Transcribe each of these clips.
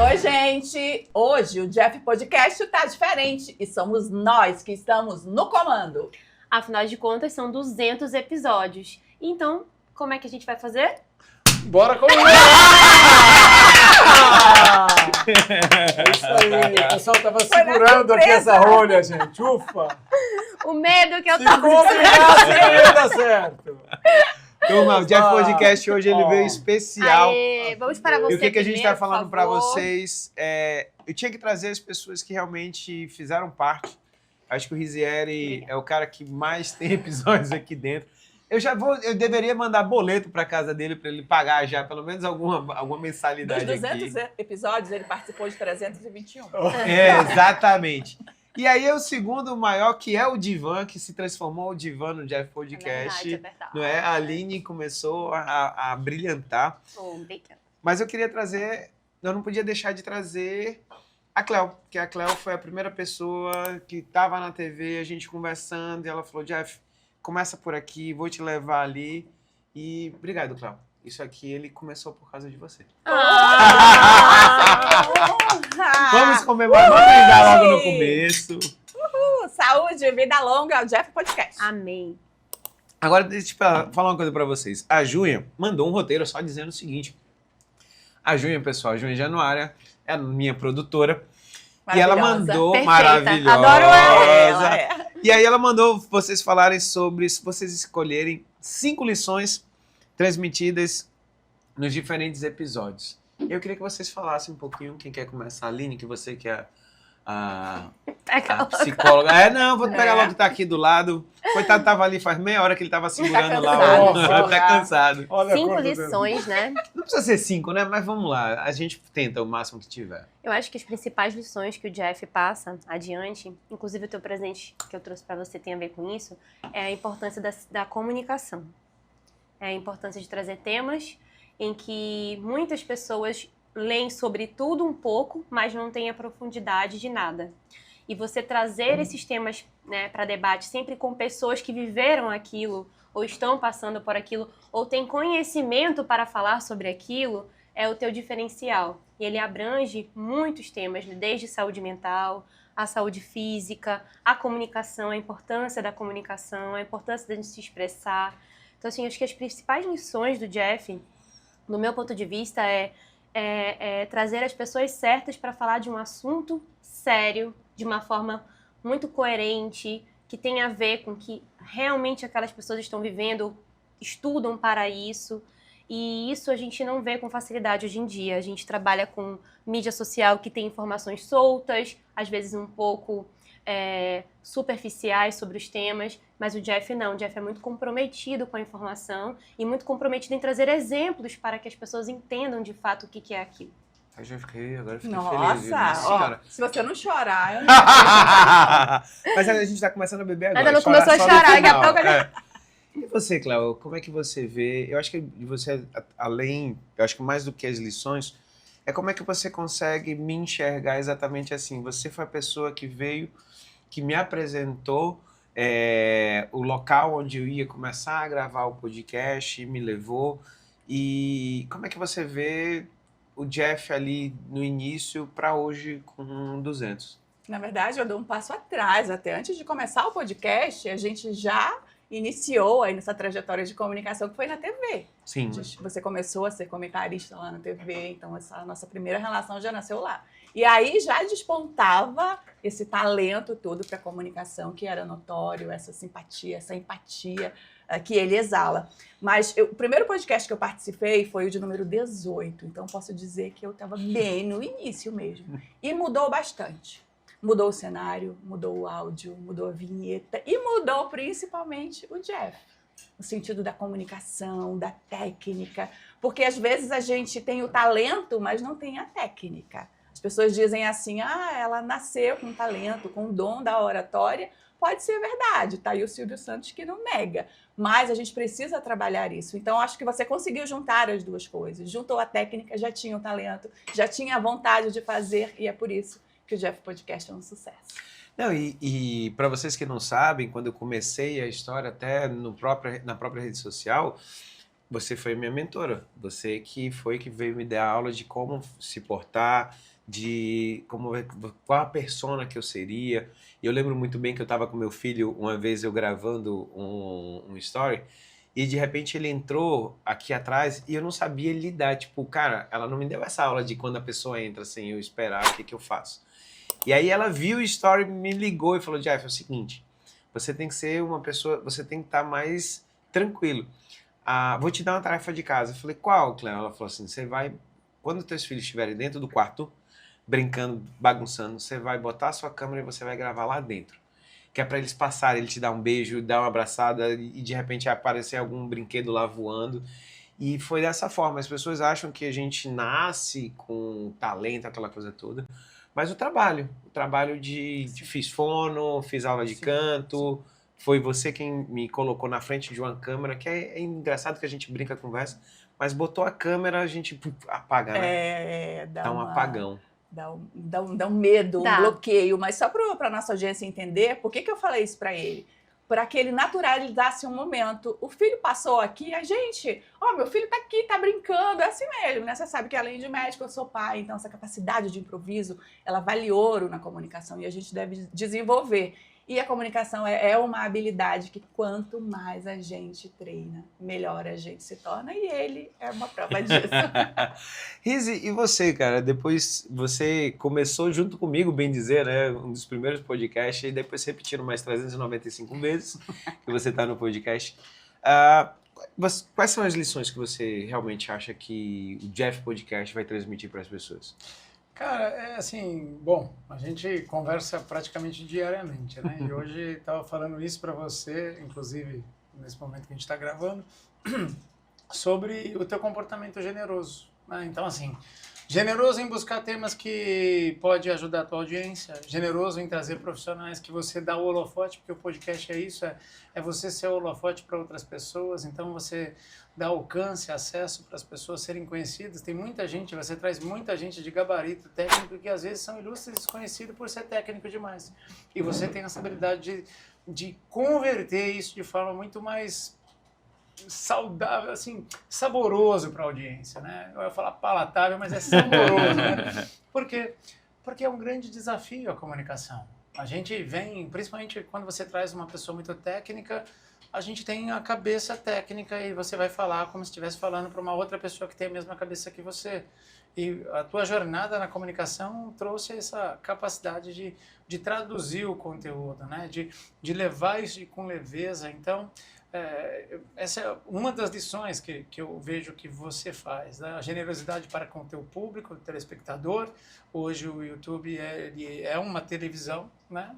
Oi, gente! Hoje o Jeff Podcast tá diferente e somos nós que estamos no comando. Afinal de contas, são 200 episódios. Então, como é que a gente vai fazer? Bora comer! É isso aí, o pessoal tava segurando aqui essa rolha, gente. Ufa! O medo que eu Se tava... combinar, ia dar certo. Turma, o Jeff Podcast hoje ele veio especial. Aê, vamos para você E o que a gente primeiro, está falando para por favor. vocês eu tinha que trazer as pessoas que realmente fizeram parte. Acho que o Rizieri é o cara que mais tem episódios aqui dentro. Eu deveria mandar boleto para casa dele para ele pagar já pelo menos alguma mensalidade Dos 200 aqui. episódios, ele participou de 321. Exatamente. E aí é o segundo maior, que é o Divan, que se transformou o Divan no Jeff Podcast. É verdade. Não é? A Aline começou a brilhantar. Obrigada. Mas eu queria trazer, eu não podia deixar de trazer a Cleo, porque a Cleo foi a primeira pessoa que estava na TV, a gente conversando, e ela falou, Jeff, começa por aqui, vou te levar ali. E obrigado, Cleo. Isso aqui, ele começou por causa de você. Vamos comemorar, vamos brindar logo no começo. Saúde, vida longa, o Jeff Podcast. Amém. Agora, deixa eu falar uma coisa pra vocês. A Júlia mandou um roteiro só dizendo o seguinte. A Júlia, pessoal, a Júlia Januária é a minha produtora. E ela mandou... Perfeita. Maravilhosa. Adoro Ela é. E aí ela mandou vocês falarem sobre, se vocês escolherem 5 lições transmitidas nos diferentes episódios. Eu queria que vocês falassem um pouquinho, quem quer começar? Aline, que você que é a psicóloga. Não, vou pegar logo que tá aqui do lado. Coitado, tava ali faz meia hora que ele tava segurando lá. cansado. Tá cansado. Olha a 5 cor do dedo. lições, né? Não precisa ser 5, né? Mas vamos lá. A gente tenta o máximo que tiver. Eu acho que as principais lições que o Jeff passa adiante, inclusive o teu presente que eu trouxe para você tem a ver com isso, é a importância da comunicação. É a importância de trazer temas em que muitas pessoas leem sobre tudo um pouco, mas não têm a profundidade de nada. E você trazer esses temas, né, para debate sempre com pessoas que viveram aquilo, ou estão passando por aquilo, ou têm conhecimento para falar sobre aquilo, é o teu diferencial. E ele abrange muitos temas, desde saúde mental, a saúde física, a comunicação, a importância da comunicação, a importância de a gente se expressar. Então, assim, acho que as principais lições do Jeff, no meu ponto de vista, é trazer as pessoas certas para falar de um assunto sério, de uma forma muito coerente, que tem a ver com que realmente aquelas pessoas estão vivendo, estudam para isso. E isso a gente não vê com facilidade hoje em dia. A gente trabalha com mídia social que tem informações soltas, às vezes um pouco superficiais sobre os temas, mas o Jeff não. O Jeff é muito comprometido com a informação e muito comprometido em trazer exemplos para que as pessoas entendam de fato o que é aquilo. Agora eu fiquei Nossa, feliz. Nossa, ó, se você não chorar, eu não... Mas a gente tá começando a beber agora. Ainda não começou a só no chorar, daqui a final. pouco... E você, Cléo, como é que você vê? Eu acho que você, além, eu acho que mais do que as lições, é como é que você consegue me enxergar exatamente assim. Você foi a pessoa que veio, que me apresentou o local onde eu ia começar a gravar o podcast, me levou. E como é que você vê o Jeff ali no início para hoje com 200? Na verdade, eu dou um passo atrás. Até antes de começar o podcast, a gente já iniciou aí nessa trajetória de comunicação que foi na TV. Sim. Você começou a ser comentarista lá na TV, então essa nossa primeira relação já nasceu lá. E aí já despontava esse talento todo para comunicação que era notório, essa simpatia, essa empatia que ele exala. Mas o primeiro podcast que eu participei foi o de número 18, então posso dizer que eu estava bem no início mesmo. E mudou bastante. Mudou o cenário, mudou o áudio, mudou a vinheta e mudou principalmente o Jeff. No sentido da comunicação, da técnica. Porque às vezes a gente tem o talento, mas não tem a técnica. As pessoas dizem assim, ela nasceu com talento, com o dom da oratória. Pode ser verdade, tá aí o Silvio Santos que não nega. Mas a gente precisa trabalhar isso. Então, acho que você conseguiu juntar as duas coisas. Juntou a técnica, já tinha o talento, já tinha a vontade de fazer, e é por isso que o Jeff Podcast é um sucesso. Não, e para vocês que não sabem, quando eu comecei a história até na própria rede social, você foi minha mentora. Você que veio me dar aula de como se portar, qual a persona que eu seria. E eu lembro muito bem que eu estava com meu filho, uma vez eu gravando um story, e de repente ele entrou aqui atrás e eu não sabia lidar. Tipo, cara, ela não me deu essa aula de quando a pessoa entra sem eu esperar, o que eu faço. E aí ela viu o story, me ligou e falou, Jeff, é o seguinte, você tem que ser uma pessoa, você tem que estar mais tranquilo. Vou te dar uma tarefa de casa. Eu falei, qual, Cléo? Ela falou assim, você vai, quando teus filhos estiverem dentro do quarto, brincando, bagunçando, você vai botar a sua câmera e você vai gravar lá dentro. Que é para eles passarem, ele te dar um beijo, dar uma abraçada e de repente aparecer algum brinquedo lá voando. E foi dessa forma. As pessoas acham que a gente nasce com talento, aquela coisa toda. Mas o trabalho fiz fono, fiz aula de canto, foi você quem me colocou na frente de uma câmera, que é engraçado que a gente brinca, conversa, mas botou a câmera, a gente apaga, né? Dá um apagão. Dá um medo, um bloqueio, mas só para a nossa audiência entender, por que eu falei isso para ele? Para que ele naturalizasse um momento. O filho passou aqui, a gente, meu filho tá aqui, tá brincando, é assim mesmo, né? Você sabe que além de médico, eu sou pai, então essa capacidade de improviso, ela vale ouro na comunicação e a gente deve desenvolver. E a comunicação é uma habilidade que quanto mais a gente treina, melhor a gente se torna, e ele é uma prova disso. Rizi, e você, cara? Depois você começou junto comigo, bem dizer, né? Um dos primeiros podcasts, e depois repetiram mais 395 vezes que você está no podcast. Quais são as lições que você realmente acha que o Jeff Podcast vai transmitir para as pessoas? Cara, é assim, bom, a gente conversa praticamente diariamente, né? E hoje estava falando isso para você, inclusive nesse momento que a gente está gravando, sobre o teu comportamento generoso, né? Então, assim, generoso em buscar temas que pode ajudar a tua audiência, generoso em trazer profissionais que você dá o holofote, porque o podcast é isso, é você ser o holofote para outras pessoas, então você dá alcance, acesso para as pessoas serem conhecidas. Tem muita gente, você traz muita gente de gabarito técnico que às vezes são ilustres e desconhecidos por ser técnico demais. E você tem essa habilidade de converter isso de forma muito mais saudável, assim, saboroso para a audiência, né? Eu ia falar palatável, mas é saboroso, né? Por quê? Porque é um grande desafio a comunicação. A gente vem, principalmente quando você traz uma pessoa muito técnica, a gente tem a cabeça técnica e você vai falar como se estivesse falando para uma outra pessoa que tem a mesma cabeça que você. E a tua jornada na comunicação trouxe essa capacidade de traduzir o conteúdo, né? De levar isso com leveza. Então, essa é uma das lições que eu vejo que você faz, né? A generosidade para com o teu público, o telespectador. Hoje o YouTube é uma televisão, né?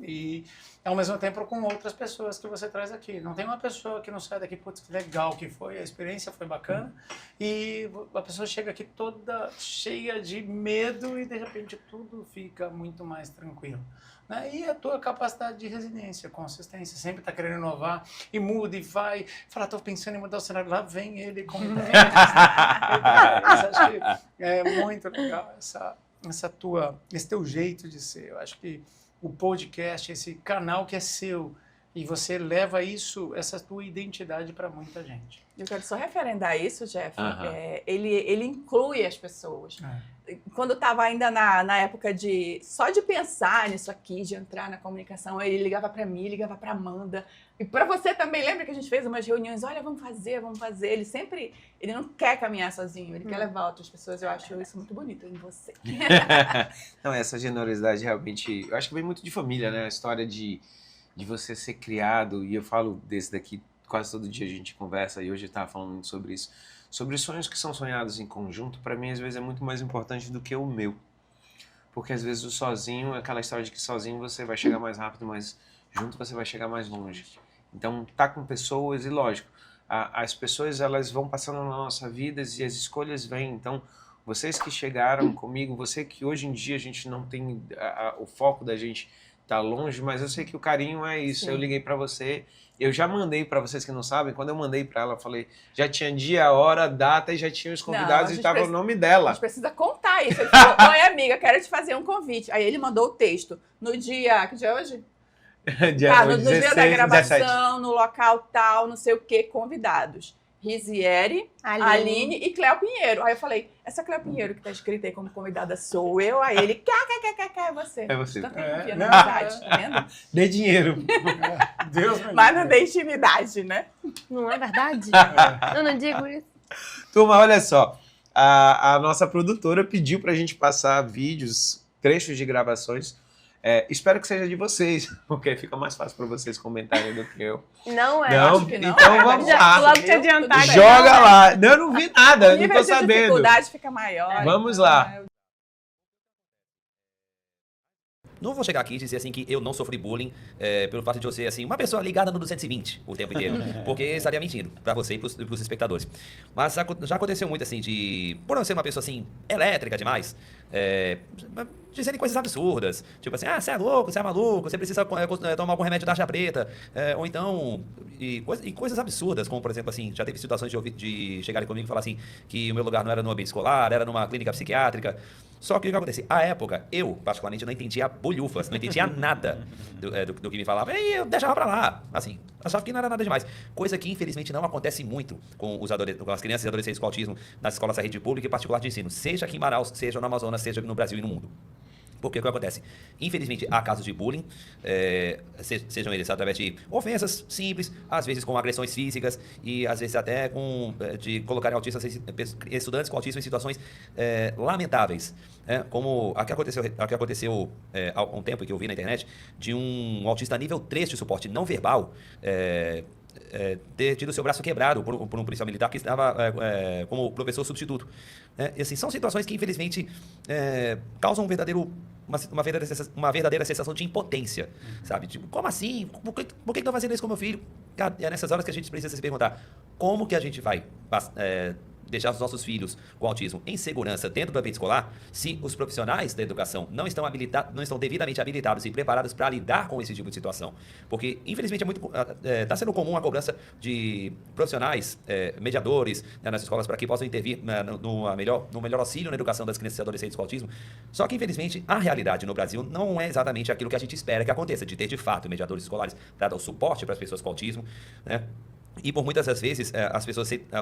E ao mesmo tempo com outras pessoas que você traz aqui. Não tem uma pessoa que não sai daqui, putz, que legal que foi, a experiência foi bacana, e a pessoa chega aqui toda cheia de medo e de repente tudo fica muito mais tranquilo. Né? E a tua capacidade de resiliência, consistência, sempre está querendo inovar e muda e vai, fala, estou pensando em mudar o cenário, lá vem ele com ideias. Acho que é muito legal esse teu jeito de ser. Eu acho que o podcast, esse canal que é seu, e você leva essa tua identidade para muita gente. Eu quero só referendar isso, Jeff. Ele inclui as pessoas. Quando eu estava ainda na época só de pensar nisso aqui, de entrar na comunicação, ele ligava para mim, ligava para Amanda. E para você também, lembra que a gente fez umas reuniões? Olha, vamos fazer. Ele não quer caminhar sozinho, ele quer levar outras pessoas. Eu acho isso muito bonito em você. Não, essa generosidade realmente, eu acho que vem muito de família, né? A história de você ser criado, e eu falo desse daqui, quase todo dia a gente conversa, e hoje eu estava falando muito sobre isso, sobre sonhos que são sonhados em conjunto, para mim às vezes é muito mais importante do que o meu. Porque às vezes o sozinho, aquela história de que sozinho você vai chegar mais rápido, mas junto você vai chegar mais longe. Então tá com pessoas, e lógico, as pessoas elas vão passando na nossa vida e as escolhas vêm. Então vocês que chegaram comigo, você que hoje em dia a gente não tem, o foco da gente tá longe, mas eu sei que o carinho é isso. Sim. Eu liguei para você, eu já mandei para vocês que não sabem, quando eu mandei para ela, eu falei, já tinha dia, hora, data e já tinha os convidados e estava o nome dela. A gente precisa contar isso. Ele falou, oi amiga, quero te fazer um convite. Aí ele mandou o texto. No dia, que dia é hoje? No 16, dia da gravação, 17. no local tal, não sei o que, convidados. Risieri, Aline e Cléo Pinheiro. Aí eu falei, essa Cléo Pinheiro que tá escrita aí como convidada sou eu. Aí ele, é você. É você. Tanto que confia na amizade, tá vendo? Dê dinheiro. Deus me Mas não livre. tem intimidade, né? Não é verdade? Eu não digo isso. Turma, olha só. A nossa produtora pediu pra gente passar vídeos, trechos de gravações. Espero que seja de vocês, porque fica mais fácil para vocês comentarem do que eu. Não é. Não, acho que não. então vamos lá. Logo te adiantar. Tudo Joga bem. lá. Não, eu não vi nada, O não nível tô de sabendo. dificuldade fica maior. Vamos então, lá. né? Não vou chegar aqui e dizer assim que eu não sofri bullying pelo fato de eu ser assim, uma pessoa ligada no 220 o tempo inteiro. Porque estaria mentindo pra você e pros espectadores. Mas já aconteceu muito assim por eu ser uma pessoa assim, elétrica demais, dizendo coisas absurdas. Tipo assim, você é louco, você é maluco, você precisa tomar algum remédio da tarja preta. Ou então, e coisas absurdas, como por exemplo assim, já teve situações de chegarem comigo e falar assim, que o meu lugar não era no ambiente escolar, era numa clínica psiquiátrica. Só que o que acontece? À época, eu, particularmente, não entendia bolhufas, não entendia nada do que me falava. E eu deixava pra lá, assim, achava que não era nada demais. Coisa que, infelizmente, não acontece muito com as crianças e adolescentes com autismo nas escolas da rede pública e particular de ensino, seja aqui em Manaus, seja no Amazonas, seja no Brasil e no mundo. Porque o que acontece? Infelizmente, há casos de bullying, sejam eles através de ofensas simples, às vezes com agressões físicas e às vezes até de colocar estudantes com autismo em situações lamentáveis. Como a que aconteceu há um tempo que eu vi na internet, de um autista nível 3 de suporte não verbal, ter tido seu braço quebrado por um policial militar que estava como professor substituto. E assim, são situações que, infelizmente, causam uma verdadeira sensação de impotência, sabe? Tipo, como assim? Por que estão fazendo isso com meu filho? Cara, é nessas horas que a gente precisa se perguntar como que a gente vai deixar os nossos filhos com autismo em segurança dentro do ambiente escolar se os profissionais da educação não estão devidamente habilitados e preparados para lidar com esse tipo de situação. Porque, infelizmente, está sendo comum a cobrança de profissionais, mediadores, nas escolas para que possam intervir no melhor auxílio na educação das crianças e adolescentes com autismo. Só que, infelizmente, a realidade no Brasil não é exatamente aquilo que a gente espera que aconteça, de ter, de fato, mediadores escolares para dar o suporte para as pessoas com autismo, né? E por muitas das vezes,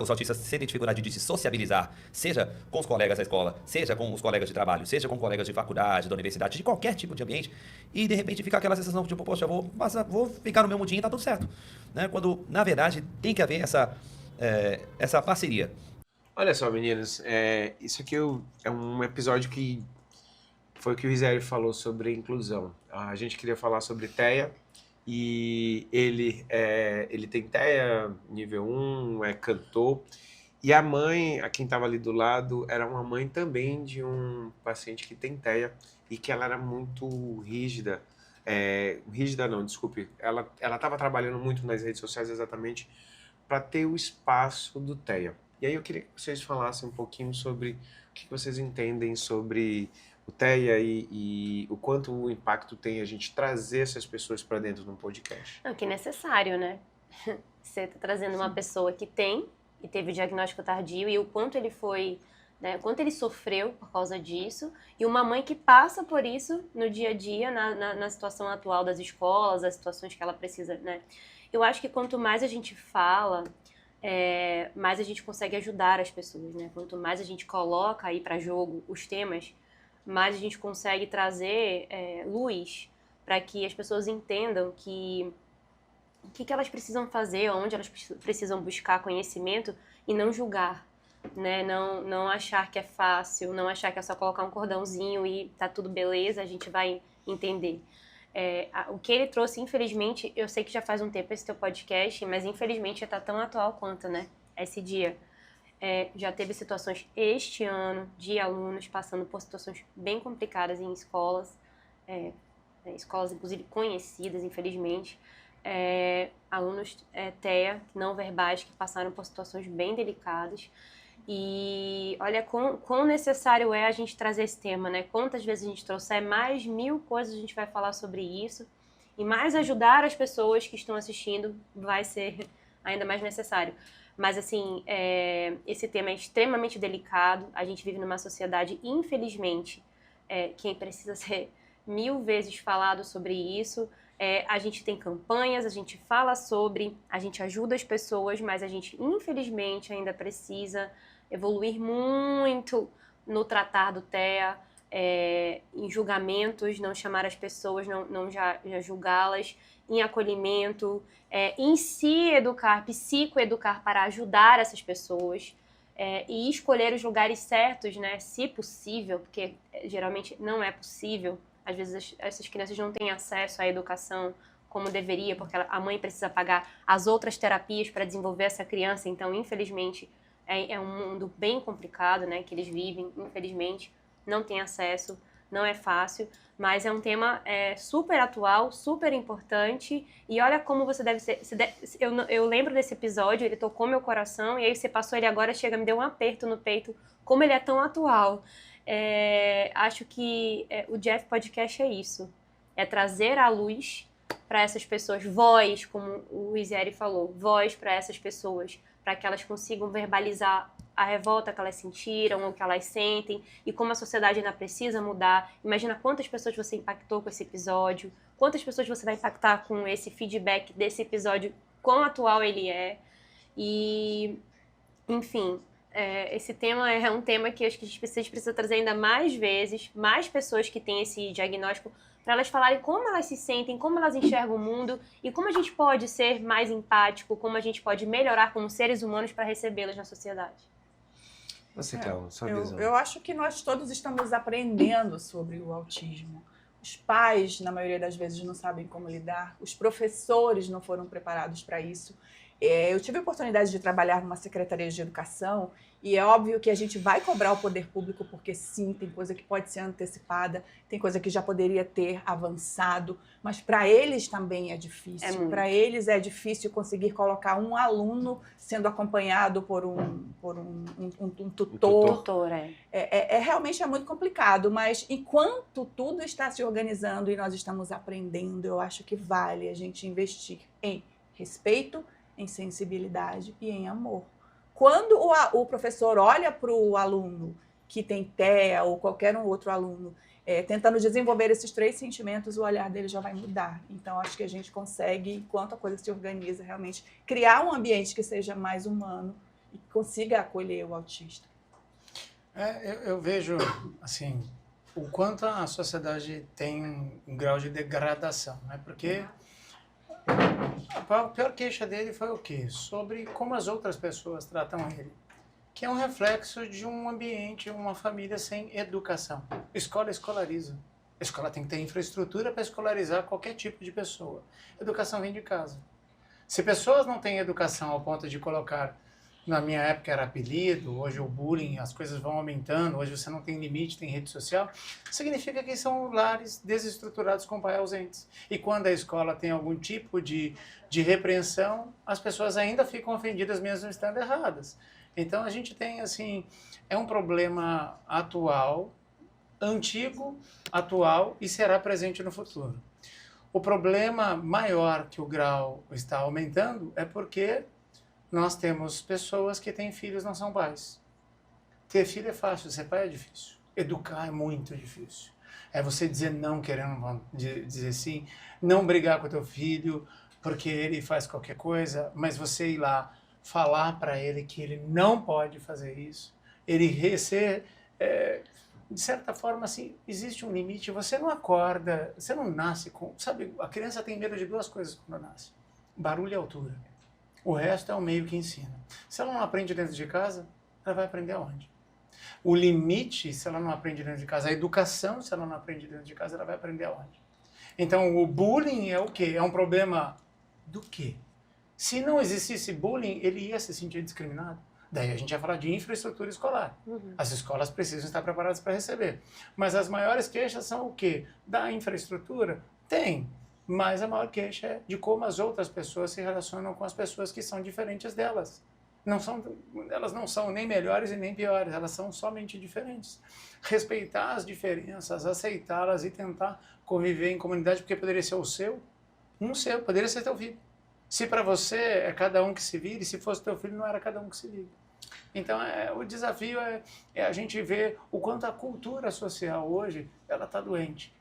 os autistas sentem dificuldade de se sociabilizar, seja com os colegas da escola, seja com os colegas de trabalho, seja com colegas de faculdade, da universidade, de qualquer tipo de ambiente, e de repente fica aquela sensação de, tipo, poxa, vou ficar no meu mundinho e tá tudo certo. Né? Quando, na verdade, tem que haver essa parceria. Olha só, meninas, isso aqui é um episódio que foi o que o Risieri falou sobre inclusão. A gente queria falar sobre TEA. E ele tem TEA nível 1, é cantor. E a mãe, a quem estava ali do lado, era uma mãe também de um paciente que tem TEA e que ela era muito rígida. Rígida não, desculpe. Ela estava trabalhando muito nas redes sociais exatamente para ter o espaço do TEA. E aí eu queria que vocês falassem um pouquinho sobre o que vocês entendem sobre o TEA e o quanto o impacto tem a gente trazer essas pessoas para dentro de um podcast. Não, que é necessário, né? Você está trazendo uma pessoa que tem e teve diagnóstico tardio e o quanto ele foi, né, o quanto ele sofreu por causa disso, e uma mãe que passa por isso no dia a dia, na situação atual das escolas, as situações que ela precisa, né? Eu acho que quanto mais a gente fala, mais a gente consegue ajudar as pessoas, né? Quanto mais a gente coloca aí para jogo os temas, mais a gente consegue trazer luz para que as pessoas entendam o que elas precisam fazer, onde elas precisam buscar conhecimento e não julgar, né? Não achar que é fácil, não achar que é só colocar um cordãozinho e tá tudo beleza, a gente vai entender. O que ele trouxe, infelizmente, eu sei que já faz um tempo esse teu podcast, mas infelizmente já tá tão atual quanto, né? Esse dia. Já teve situações este ano de alunos passando por situações bem complicadas em escolas, escolas inclusive conhecidas, infelizmente, alunos TEA não verbais que passaram por situações bem delicadas. E olha quão necessário é a gente trazer esse tema, né? Quantas vezes a gente trouxer, mais 1000 coisas a gente vai falar sobre isso, e mais ajudar as pessoas que estão assistindo vai ser ainda mais necessário. Mas, assim, esse tema é extremamente delicado. A gente vive numa sociedade, infelizmente, que precisa ser 1000 vezes falado sobre isso. A gente tem campanhas, a gente fala sobre, a gente ajuda as pessoas, mas a gente, infelizmente, ainda precisa evoluir muito no tratar do TEA, em julgamentos, não chamar as pessoas, não já julgá-las, em acolhimento, em se educar, psicoeducar para ajudar essas pessoas, e escolher os lugares certos, né, se possível, porque geralmente não é possível. Às vezes essas crianças não têm acesso à educação como deveria, porque a mãe precisa pagar as outras terapias para desenvolver essa criança. Então, infelizmente, é um mundo bem complicado, né, que eles vivem, infelizmente, não tem acesso, não é fácil, mas é um tema super atual, super importante, e olha como você deve ser... Eu lembro desse episódio, ele tocou meu coração, e aí você passou ele agora, me deu um aperto no peito, como ele é tão atual. Acho que o Jeff Podcast é isso, é trazer à luz para essas pessoas, voz, como o Isieri falou, voz para essas pessoas, para que elas consigam verbalizar a revolta que elas sentiram, o que elas sentem, e como a sociedade ainda precisa mudar. Imagina quantas pessoas você impactou com esse episódio, quantas pessoas você vai impactar com esse feedback desse episódio, quão atual ele é. E, enfim, esse tema é um tema que acho que a gente precisa trazer ainda mais vezes, mais pessoas que têm esse diagnóstico, para elas falarem como elas se sentem, como elas enxergam o mundo e como a gente pode ser mais empático, como a gente pode melhorar como seres humanos para recebê-las na sociedade. Você, Cláudia, sua visão. Eu acho que nós todos estamos aprendendo sobre o autismo. Os pais, na maioria das vezes, não sabem como lidar. Os professores não foram preparados para isso. Eu tive a oportunidade de trabalhar numa secretaria de educação e é óbvio que a gente vai cobrar o poder público porque sim, tem coisa que pode ser antecipada, tem coisa que já poderia ter avançado, mas para eles também é difícil. Para eles é difícil conseguir colocar um aluno sendo acompanhado por um tutor. Tutor, realmente é muito complicado, mas enquanto tudo está se organizando e nós estamos aprendendo, eu acho que vale a gente investir em respeito, em sensibilidade e em amor. Quando o professor olha para o aluno que tem TEA ou qualquer outro aluno tentando desenvolver esses 3 sentimentos, o olhar dele já vai mudar. Então, acho que a gente consegue, enquanto a coisa se organiza, realmente criar um ambiente que seja mais humano e consiga acolher o autista. Eu vejo, assim, o quanto a sociedade tem um grau de degradação, né? Porque a pior queixa dele foi o quê? Sobre como as outras pessoas tratam ele. Que é um reflexo de um ambiente, uma família sem educação. Escola escolariza. A escola tem que ter infraestrutura para escolarizar qualquer tipo de pessoa. Educação vem de casa. Se pessoas não têm educação ao ponto de colocar, na minha época era apelido, hoje o bullying, as coisas vão aumentando, hoje você não tem limite, tem rede social, significa que são lares desestruturados com pais ausentes. E quando a escola tem algum tipo de repreensão, as pessoas ainda ficam ofendidas mesmo estando erradas. Então a gente tem, assim, é um problema atual, antigo, atual e será presente no futuro. O problema maior que o grau está aumentando é porque nós temos pessoas que têm filhos não são pais. Ter filho é fácil, ser pai é difícil. Educar é muito difícil. É você dizer não querendo dizer sim, não brigar com o teu filho porque ele faz qualquer coisa, mas você ir lá falar para ele que ele não pode fazer isso. Ele ser, de certa forma, assim, existe um limite. Você não acorda, você não nasce com... Sabe, a criança tem medo de 2 coisas quando nasce. Barulho e altura. O resto é o meio que ensina. Se ela não aprende dentro de casa, ela vai aprender aonde? O limite, se ela não aprende dentro de casa, a educação, se ela não aprende dentro de casa, ela vai aprender aonde? Então, o bullying é o quê? É um problema do quê? Se não existisse bullying, ele ia se sentir discriminado. Daí a gente ia falar de infraestrutura escolar. As escolas precisam estar preparadas para receber. Mas as maiores queixas são o quê? Da infraestrutura? Tem. Mas a maior queixa é de como as outras pessoas se relacionam com as pessoas que são diferentes delas. Elas não são nem melhores e nem piores, elas são somente diferentes. Respeitar as diferenças, aceitá-las e tentar conviver em comunidade, porque poderia ser o seu, poderia ser teu filho. Se para você é cada um que se vire, se fosse teu filho não era cada um que se vire. Então o desafio é a gente ver o quanto a cultura social hoje ela está doente.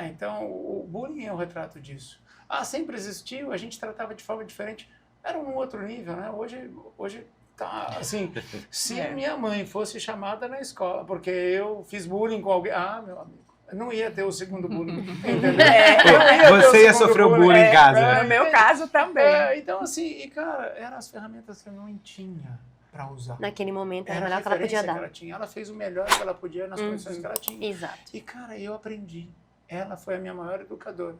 Então o bullying é um retrato disso. sempre existiu, a gente tratava de forma diferente. Era um outro nível, né? Hoje tá, assim, se a minha mãe fosse chamada na escola porque eu fiz bullying com alguém, meu amigo, não ia ter o segundo bullying, entendeu? Você ia sofrer o bullying em casa. No meu caso também. Então, assim, e cara, eram as ferramentas que eu não tinha para usar. Naquele momento, era o Era a melhor que ela podia referência que dar. ela tinha. Ela fez o melhor que ela podia nas condições que ela tinha. Exato. E, cara, eu aprendi. Ela foi a minha maior educadora.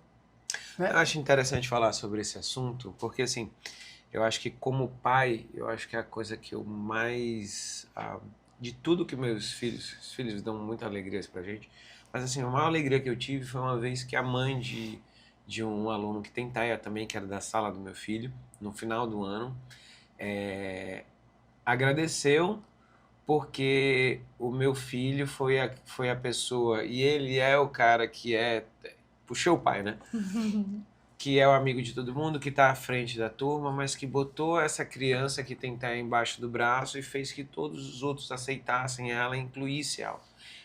Né? Eu acho interessante falar sobre esse assunto, porque assim, eu acho que como pai, eu acho que é a coisa que eu mais... de tudo que meus filhos, os filhos dão muita alegria pra gente, mas assim, a maior alegria que eu tive foi uma vez que a mãe de um aluno que tem TEA também, que era da sala do meu filho, no final do ano, agradeceu porque o meu filho foi a pessoa, e ele é o cara que puxou o pai, né? Que é o amigo de todo mundo, que está à frente da turma, mas que botou essa criança que tem TEA embaixo do braço e fez que todos os outros aceitassem ela e incluísse ela.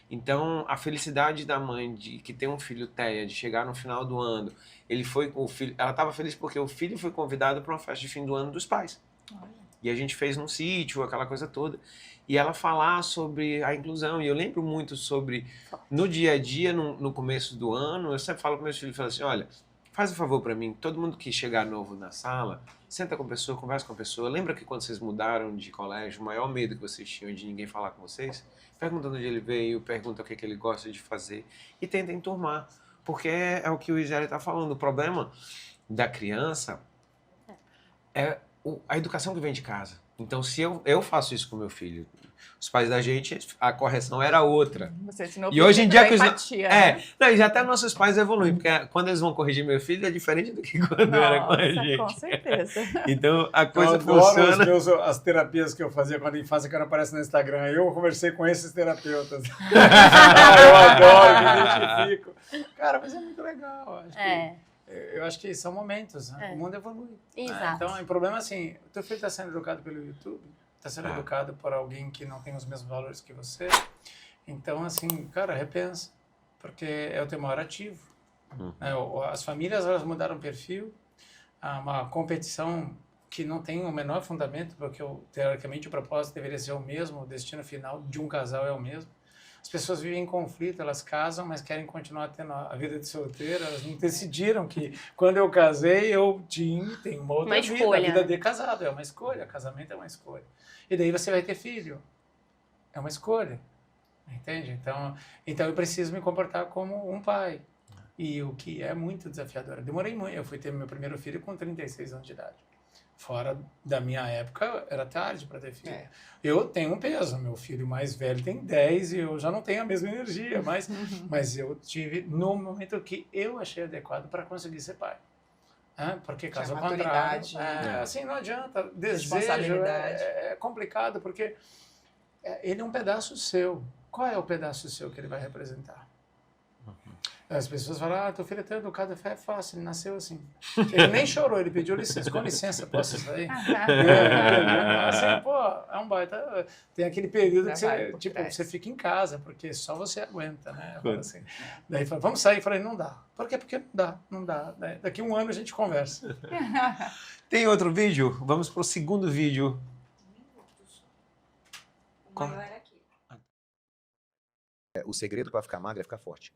Então, a felicidade da mãe que tem um filho TEA, de chegar no final do ano, ele foi com o filho, ela estava feliz porque o filho foi convidado para uma festa de fim do ano dos pais. E a gente fez num sítio, aquela coisa toda. E ela falar sobre a inclusão. E eu lembro muito sobre, no dia a dia, no começo do ano, eu sempre falo para meus filhos, falo assim, olha, faz um favor para mim, todo mundo que chegar novo na sala, senta com a pessoa, conversa com a pessoa. Lembra que quando vocês mudaram de colégio, o maior medo que vocês tinham de ninguém falar com vocês? Pergunta de onde ele veio, pergunta o que ele gosta de fazer e tenta enturmar. Porque é o que o Isélio está falando, o problema da criança é a educação que vem de casa. Então, se eu faço isso com meu filho, os pais da gente, a correção era outra. Você ensinou E hoje em dia... empatia, né? Não, e já até nossos pais evoluem, porque quando eles vão corrigir meu filho é diferente do que quando era com a gente. Com certeza. Então, a Eu coisa adoro funciona... as terapias que eu fazia quando a infância, que não aparece no Instagram. Eu conversei com esses terapeutas. Eu adoro, me identifico. Cara, mas é muito legal. Eu acho que são momentos, né? O mundo evolui. Exato. Né? Então, o problema é assim, o teu filho está sendo educado pelo YouTube, está sendo educado por alguém que não tem os mesmos valores que você. Então, assim, cara, repensa, porque é o teu maior ativo. Né? As famílias, elas mudaram o perfil, uma competição que não tem o menor fundamento, porque teoricamente o propósito deveria ser o mesmo, o destino final de um casal é o mesmo. As pessoas vivem em conflito, elas casam, mas querem continuar tendo a vida de solteira. Elas não decidiram que quando eu casei, eu tenho uma outra vida. A vida de casado é uma escolha, casamento é uma escolha. E daí você vai ter filho. É uma escolha. Entende? Então eu preciso me comportar como um pai. E o que é muito desafiador. Eu demorei muito. Eu fui ter meu primeiro filho com 36 anos de idade. Fora da minha época, era tarde para ter filho. Eu tenho um peso, meu filho mais velho tem 10 e eu já não tenho a mesma energia, mas eu tive no momento que eu achei adequado para conseguir ser pai. Porque caso contrário, assim, não adianta. Desejo é complicado, porque ele é um pedaço seu. Qual é o pedaço seu que ele vai representar? As pessoas falam, teu filho é tão educado, é fácil, ele nasceu assim. Ele nem chorou, ele pediu licença. Com licença, posso sair? Assim, pô, é um baita. Tem aquele período que você fica em casa, porque só você aguenta, né? Assim. Daí fala, vamos sair. Eu falei, não dá. Por quê? Porque não dá. Daqui um ano a gente conversa. Tem outro vídeo? Vamos pro segundo vídeo. O maior é aqui. O segredo para ficar magro é ficar forte.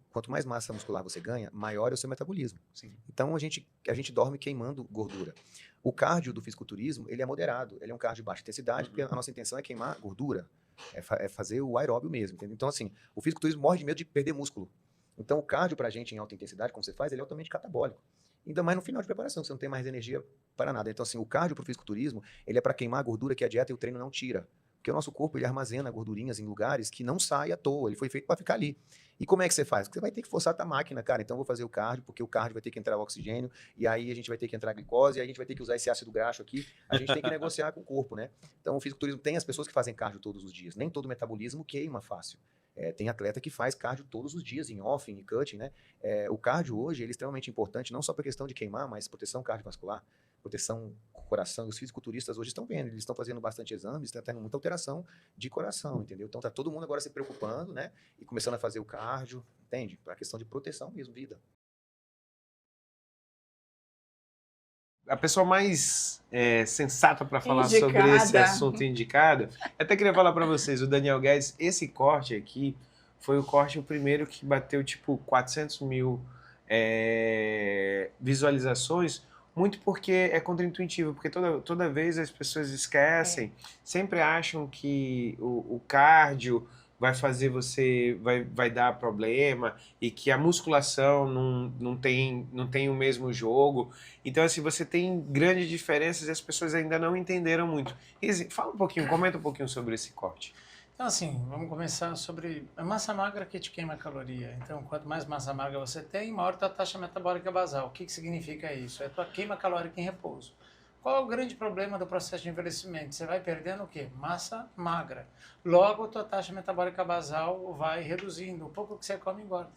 Quanto mais massa muscular você ganha, maior é o seu metabolismo. Sim. Então a gente dorme queimando gordura. O cardio do fisiculturismo, ele é moderado, ele é um cardio de baixa intensidade, porque a nossa intenção é queimar gordura, é fazer o aeróbio mesmo. Entendeu? Então assim, o fisiculturismo morre de medo de perder músculo. Então o cardio pra gente em alta intensidade, como você faz, ele é altamente catabólico. Ainda mais no final de preparação, você não tem mais energia para nada. Então assim, o cardio pro fisiculturismo, ele é para queimar a gordura que a dieta e o treino não tira. Porque o nosso corpo ele armazena gordurinhas em lugares que não sai à toa, ele foi feito para ficar ali. E como é que você faz? Você vai ter que forçar a tua máquina, cara. Então eu vou fazer o cardio, porque o cardio vai ter que entrar o oxigênio, e aí a gente vai ter que entrar a glicose, e aí a gente vai ter que usar esse ácido graxo aqui. A gente tem que negociar com o corpo, né? Então o fisiculturismo tem as pessoas que fazem cardio todos os dias. Nem todo metabolismo queima fácil. Tem atleta que faz cardio todos os dias, em off, em cutting, né? O cardio hoje ele é extremamente importante, não só para questão de queimar, mas proteção cardiovascular, proteção coração. Os fisiculturistas hoje estão vendo, eles estão fazendo bastante exames, está tendo muita alteração de coração, entendeu? Então tá todo mundo agora se preocupando, né? E começando a fazer o cardio, entende? Para a questão de proteção mesmo, vida. a pessoa mais sensata para falar sobre Indicada. esse assunto indicado. Eu até queria falar para vocês, o Daniel Guedes, esse corte aqui foi o primeiro que bateu tipo 400 mil visualizações, muito porque é contraintuitivo, porque toda vez as pessoas esquecem, sempre acham que o cardio vai fazer você, vai dar problema, e que a musculação não tem o mesmo jogo. Então, assim, você tem grandes diferenças e as pessoas ainda não entenderam muito. Fala um pouquinho, comenta um pouquinho sobre esse corte. Então, assim, vamos começar sobre a massa magra que te queima caloria. Então, quanto mais massa magra você tem, maior tua taxa metabólica basal. O que significa isso? É a tua queima calórica em repouso. Qual é o grande problema do processo de envelhecimento? Você vai perdendo o quê? Massa magra. Logo, a tua taxa metabólica basal vai reduzindo. O pouco que você come engorda.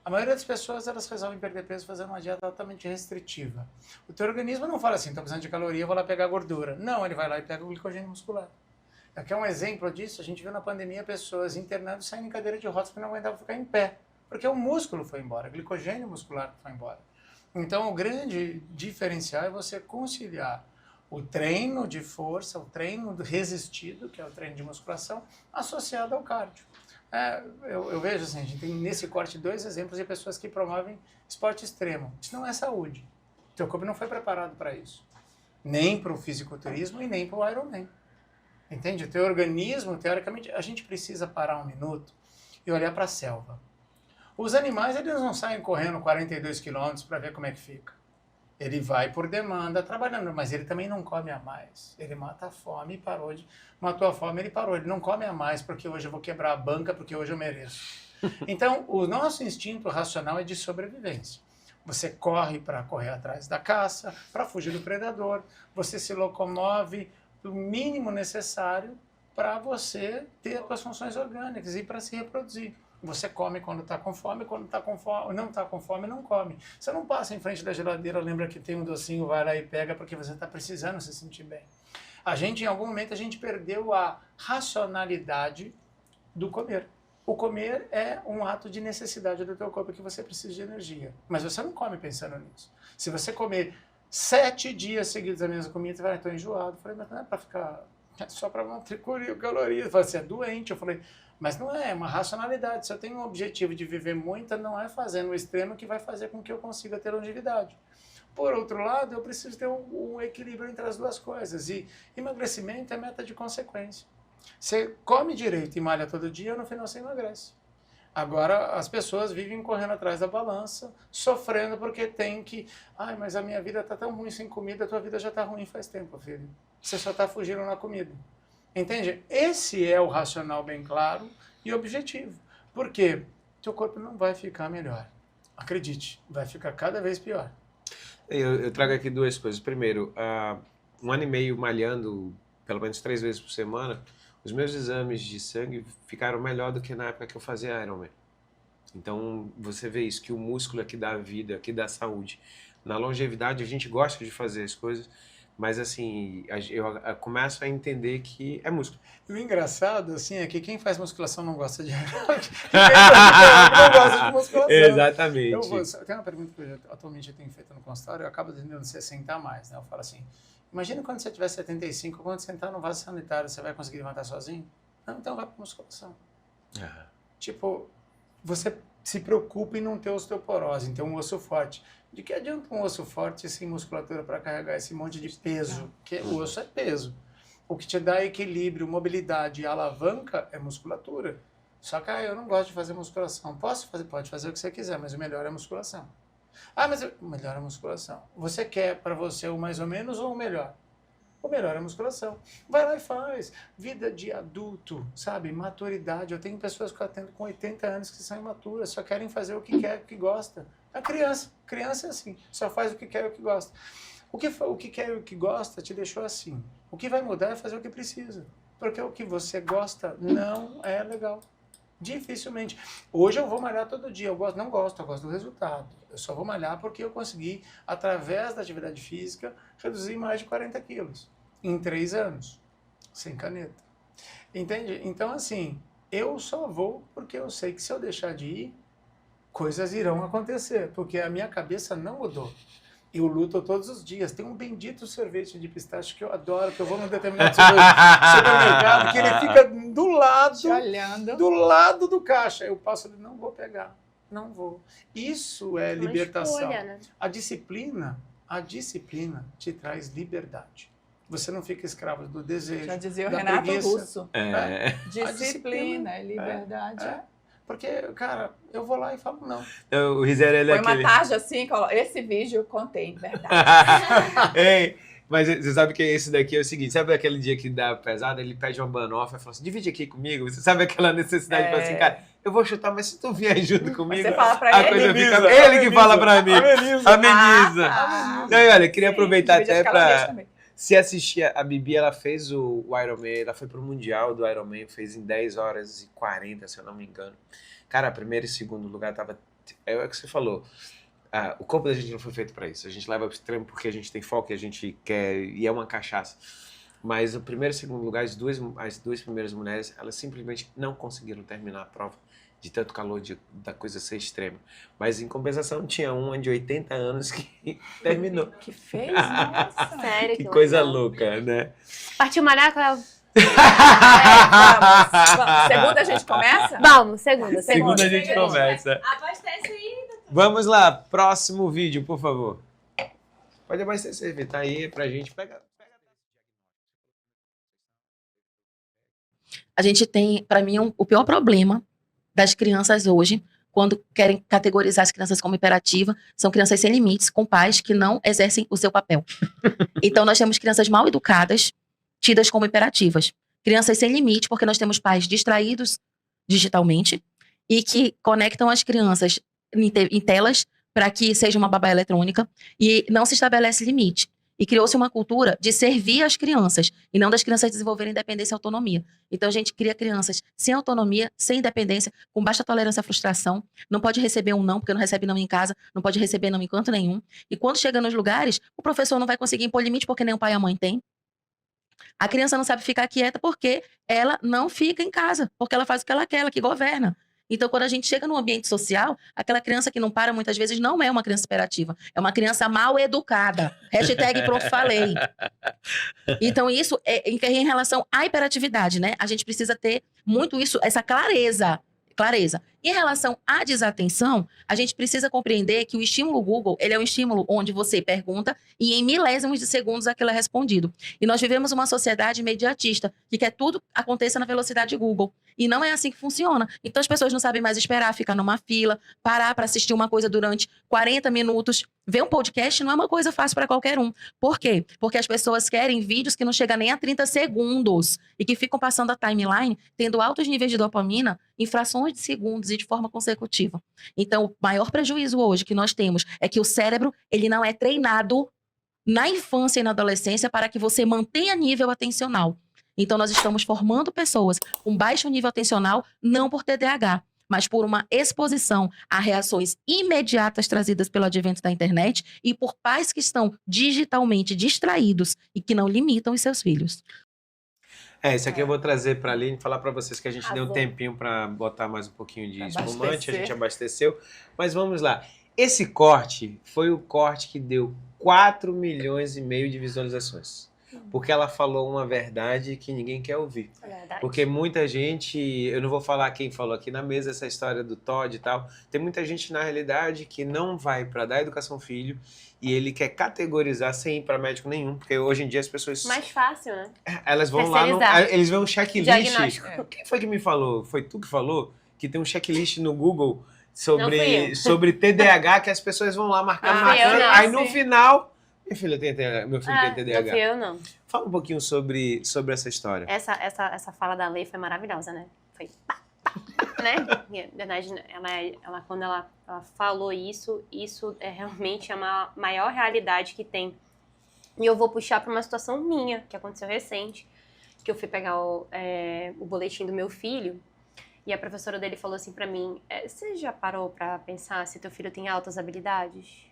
A maioria das pessoas, elas resolvem perder peso fazendo uma dieta altamente restritiva. O teu organismo não fala assim, estou precisando de caloria, vou lá pegar gordura. Não, ele vai lá e pega o glicogênio muscular. Aqui é um exemplo disso, a gente viu na pandemia pessoas internando saindo em cadeira de rodas porque não aguentavam ficar em pé, porque o músculo foi embora, o glicogênio muscular foi embora. Então o grande diferencial é você conciliar o treino de força, o treino resistido, que é o treino de musculação, associado ao cardio. Eu vejo assim, a gente tem nesse corte 2 exemplos de pessoas que promovem esporte extremo. Isso não é saúde. O teu corpo não foi preparado para isso. Nem para o fisiculturismo e nem para o Ironman. Entende? O teu organismo, teoricamente, a gente precisa parar um minuto e olhar para a selva. Os animais, eles não saem correndo 42 quilômetros para ver como é que fica. Ele vai por demanda, trabalhando, mas ele também não come a mais. Ele mata a fome e parou de... Matou a fome, ele parou. Ele não come a mais porque hoje eu vou quebrar a banca, porque hoje eu mereço. Então, o nosso instinto racional é de sobrevivência. Você corre para correr atrás da caça, para fugir do predador, você se locomove o mínimo necessário para você ter as suas funções orgânicas e para se reproduzir. Você come quando está com fome, quando não está com fome, não come. Você não passa em frente da geladeira, lembra que tem um docinho, vai lá e pega porque você está precisando se sentir bem. A gente, em algum momento, a gente perdeu a racionalidade do comer. O comer é um ato de necessidade do teu corpo que você precisa de energia. Mas você não come pensando nisso. Se você comer 7 dias seguidos a mesma comida, você vai, estou enjoado. Eu falei, mas não é para ficar, é só para manter calorias. Eu falei, você é doente. Eu falei, mas não é uma racionalidade. Se eu tenho um objetivo de viver muito, não é fazendo o extremo que vai fazer com que eu consiga ter longevidade. Por outro lado, eu preciso ter um equilíbrio entre as duas coisas. E emagrecimento é meta de consequência. Você come direito e malha todo dia, no final você emagrece. Agora, as pessoas vivem correndo atrás da balança, sofrendo porque tem que... Ai, mas a minha vida está tão ruim sem comida, a tua vida já está ruim faz tempo, filho. Você só está fugindo na comida. Entende? Esse é o racional bem claro e objetivo. Por quê? Teu corpo não vai ficar melhor. Acredite, vai ficar cada vez pior. Eu trago aqui 2 coisas. Primeiro, 1 ano e meio malhando pelo menos 3 vezes por semana, os meus exames de sangue ficaram melhor do que na época que eu fazia Ironman. Então, você vê isso, que o músculo é que dá vida, que dá saúde. Na longevidade, a gente gosta de fazer as coisas, mas assim, eu começo a entender que é músculo. E o engraçado, assim, é que quem faz musculação não gosta de Ironman, e quem não gosta de musculação. Exatamente. Tem uma pergunta que atualmente eu tenho feito no consultório, eu acabo tendendo a 60 a mais, né? Eu falo assim, imagina quando você tiver 75, quando você entrar no vaso sanitário, você vai conseguir levantar sozinho? Não, então vai para musculação. Tipo, você se preocupa em não ter osteoporose, em ter um osso forte. De que adianta um osso forte sem musculatura para carregar esse monte de peso? Porque o osso é peso. O que te dá equilíbrio, mobilidade e alavanca é musculatura. Só que eu não gosto de fazer musculação. Posso fazer? Pode fazer o que você quiser, mas o melhor é a musculação. Mas o melhor é a musculação. Você quer para você o mais ou menos ou o melhor? O melhor é a musculação. Vai lá e faz. Vida de adulto, sabe? Maturidade. Eu tenho pessoas que eu atendo com 80 anos que são imaturas, só querem fazer o que quer, o que gosta. A criança. Criança é assim. Só faz o que quer e o que gosta. O que quer e o que gosta te deixou assim. O que vai mudar é fazer o que precisa. Porque o que você gosta não é legal. Dificilmente. Hoje eu vou malhar todo dia. Eu não gosto, eu gosto do resultado. Eu só vou malhar porque eu consegui, através da atividade física, reduzir mais de 40 quilos em 3 anos, sem caneta. Entende? Então, assim, eu só vou porque eu sei que se eu deixar de ir, coisas irão acontecer, porque a minha cabeça não mudou. Eu luto todos os dias. Tem um bendito sorvete de pistache que eu adoro, que eu vou num determinado supermercado, que ele fica Te olhando. do lado do caixa. Eu passo ali, não vou pegar, não vou. Isso é Uma libertação. escolha, né? A disciplina te traz liberdade. Você não fica escravo do desejo, Já dizia o da Renato preguiça. Russo. Disciplina, Disciplina, é liberdade. Porque, cara, eu vou lá e falo não. O Rizera, ele é Foi uma aquele... tarde assim, esse vídeo eu contei, verdade. Ei, mas você sabe que esse daqui é o seguinte, sabe aquele dia que dá pesado, ele pede uma banofa e fala assim, divide aqui comigo, você sabe aquela necessidade de falar assim, cara, eu vou chutar, mas se tu vier junto comigo, Você fala pra a ele, coisa ameniza, fica... Ele que ameniza, fala pra mim, ameniza. ameniza. Ah, E aí, olha, queria sim, aproveitar divide até as calorias pra... também. Se assistir, a Bibi, ela fez o Ironman, ela foi pro Mundial do Ironman, fez em 10 horas e 40, se eu não me engano. Cara, primeiro e segundo lugar tava... É o que você falou. O corpo da gente não foi feito para isso. A gente leva ao extremo porque a gente tem foco e a gente quer... E é uma cachaça. Mas o primeiro e segundo lugar, as duas primeiras mulheres, elas simplesmente não conseguiram terminar a prova de tanto calor, da coisa ser extrema. Mas, em compensação, tinha uma de 80 anos que terminou. Que fez? Nossa. Sério, Que coisa legal. louca, né? Partiu malhar, Cléo? Vamos. Segunda a gente começa? Vamos, segunda. Segunda a gente conversa. Abastece aí. Vamos lá, próximo vídeo, por favor. Pode abastecer, Vitor, tá aí pra gente pegar. A gente tem, para mim, o pior problema das crianças hoje, quando querem categorizar as crianças como hiperativa, são crianças sem limites, com pais que não exercem o seu papel. Então, nós temos crianças mal educadas, tidas como hiperativas. Crianças sem limite, porque nós temos pais distraídos digitalmente e que conectam as crianças em telas para que seja uma babá eletrônica e não se estabelece limite. E criou-se uma cultura de servir as crianças e não das crianças desenvolverem independência e autonomia. Então, a gente cria crianças sem autonomia, sem independência, com baixa tolerância à frustração, não pode receber um não, porque não recebe não em casa, não pode receber não em canto nenhum. E quando chega nos lugares, o professor não vai conseguir impor limite porque nem o pai e a mãe têm. A criança não sabe ficar quieta porque ela não fica em casa, porque ela faz o que ela quer, ela que governa. Então, quando a gente chega no ambiente social, aquela criança que não para muitas vezes não é uma criança hiperativa, é uma criança mal educada. Hashtag pronto, falei. Então, isso é em relação à hiperatividade, né? A gente precisa ter muito isso, essa clareza. Em relação à desatenção, a gente precisa compreender que o estímulo Google, ele é um estímulo onde você pergunta e em milésimos de segundos aquilo é respondido. E nós vivemos uma sociedade imediatista, que quer tudo aconteça na velocidade Google. E não é assim que funciona. Então as pessoas não sabem mais esperar, ficar numa fila, parar para assistir uma coisa durante 40 minutos. Ver um podcast não é uma coisa fácil para qualquer um. Por quê? Porque as pessoas querem vídeos que não chegam nem a 30 segundos e que ficam passando a timeline, tendo altos níveis de dopamina em frações de segundos e de forma consecutiva. Então, o maior prejuízo hoje que nós temos é que o cérebro, ele não é treinado na infância e na adolescência para que você mantenha nível atencional. Então, nós estamos formando pessoas com baixo nível atencional, não por TDAH, mas por uma exposição a reações imediatas trazidas pelo advento da internet e por pais que estão digitalmente distraídos e que não limitam os seus filhos. Isso aqui eu vou trazer para a Aline, falar para vocês que a gente deu um Arrasou. tempinho para botar mais um pouquinho de espumante, a Abastecer. gente abasteceu, mas vamos lá. Esse corte foi o corte que deu 4,5 milhões de visualizações. Porque ela falou uma verdade que ninguém quer ouvir. É verdade. Porque muita gente, eu não vou falar quem falou aqui na mesa, essa história do Todd e tal, tem muita gente na realidade que não vai para dar educação ao filho e ele quer categorizar sem ir para médico nenhum, porque hoje em dia as pessoas, Mais fácil, né? elas vão lá, Terceirizar. eles vêem um checklist. Diagnóstico. Quem foi que me falou? Foi tu que falou? Que tem um checklist no Google Não fui eu. sobre TDAH que as pessoas vão lá marcando, Não fui eu, não, aí no sim. final... Meu filho tem TDAH. Não fui eu, não. Fala um pouquinho sobre essa história. Essa fala da Lei foi maravilhosa, né? Foi pá, pá, pá, né? E, na verdade, ela, quando ela falou isso é realmente a maior realidade que tem. E eu vou puxar para uma situação minha, que aconteceu recente, que eu fui pegar o boletim do meu filho e a professora dele falou assim para mim, você já parou para pensar se teu filho tem altas habilidades?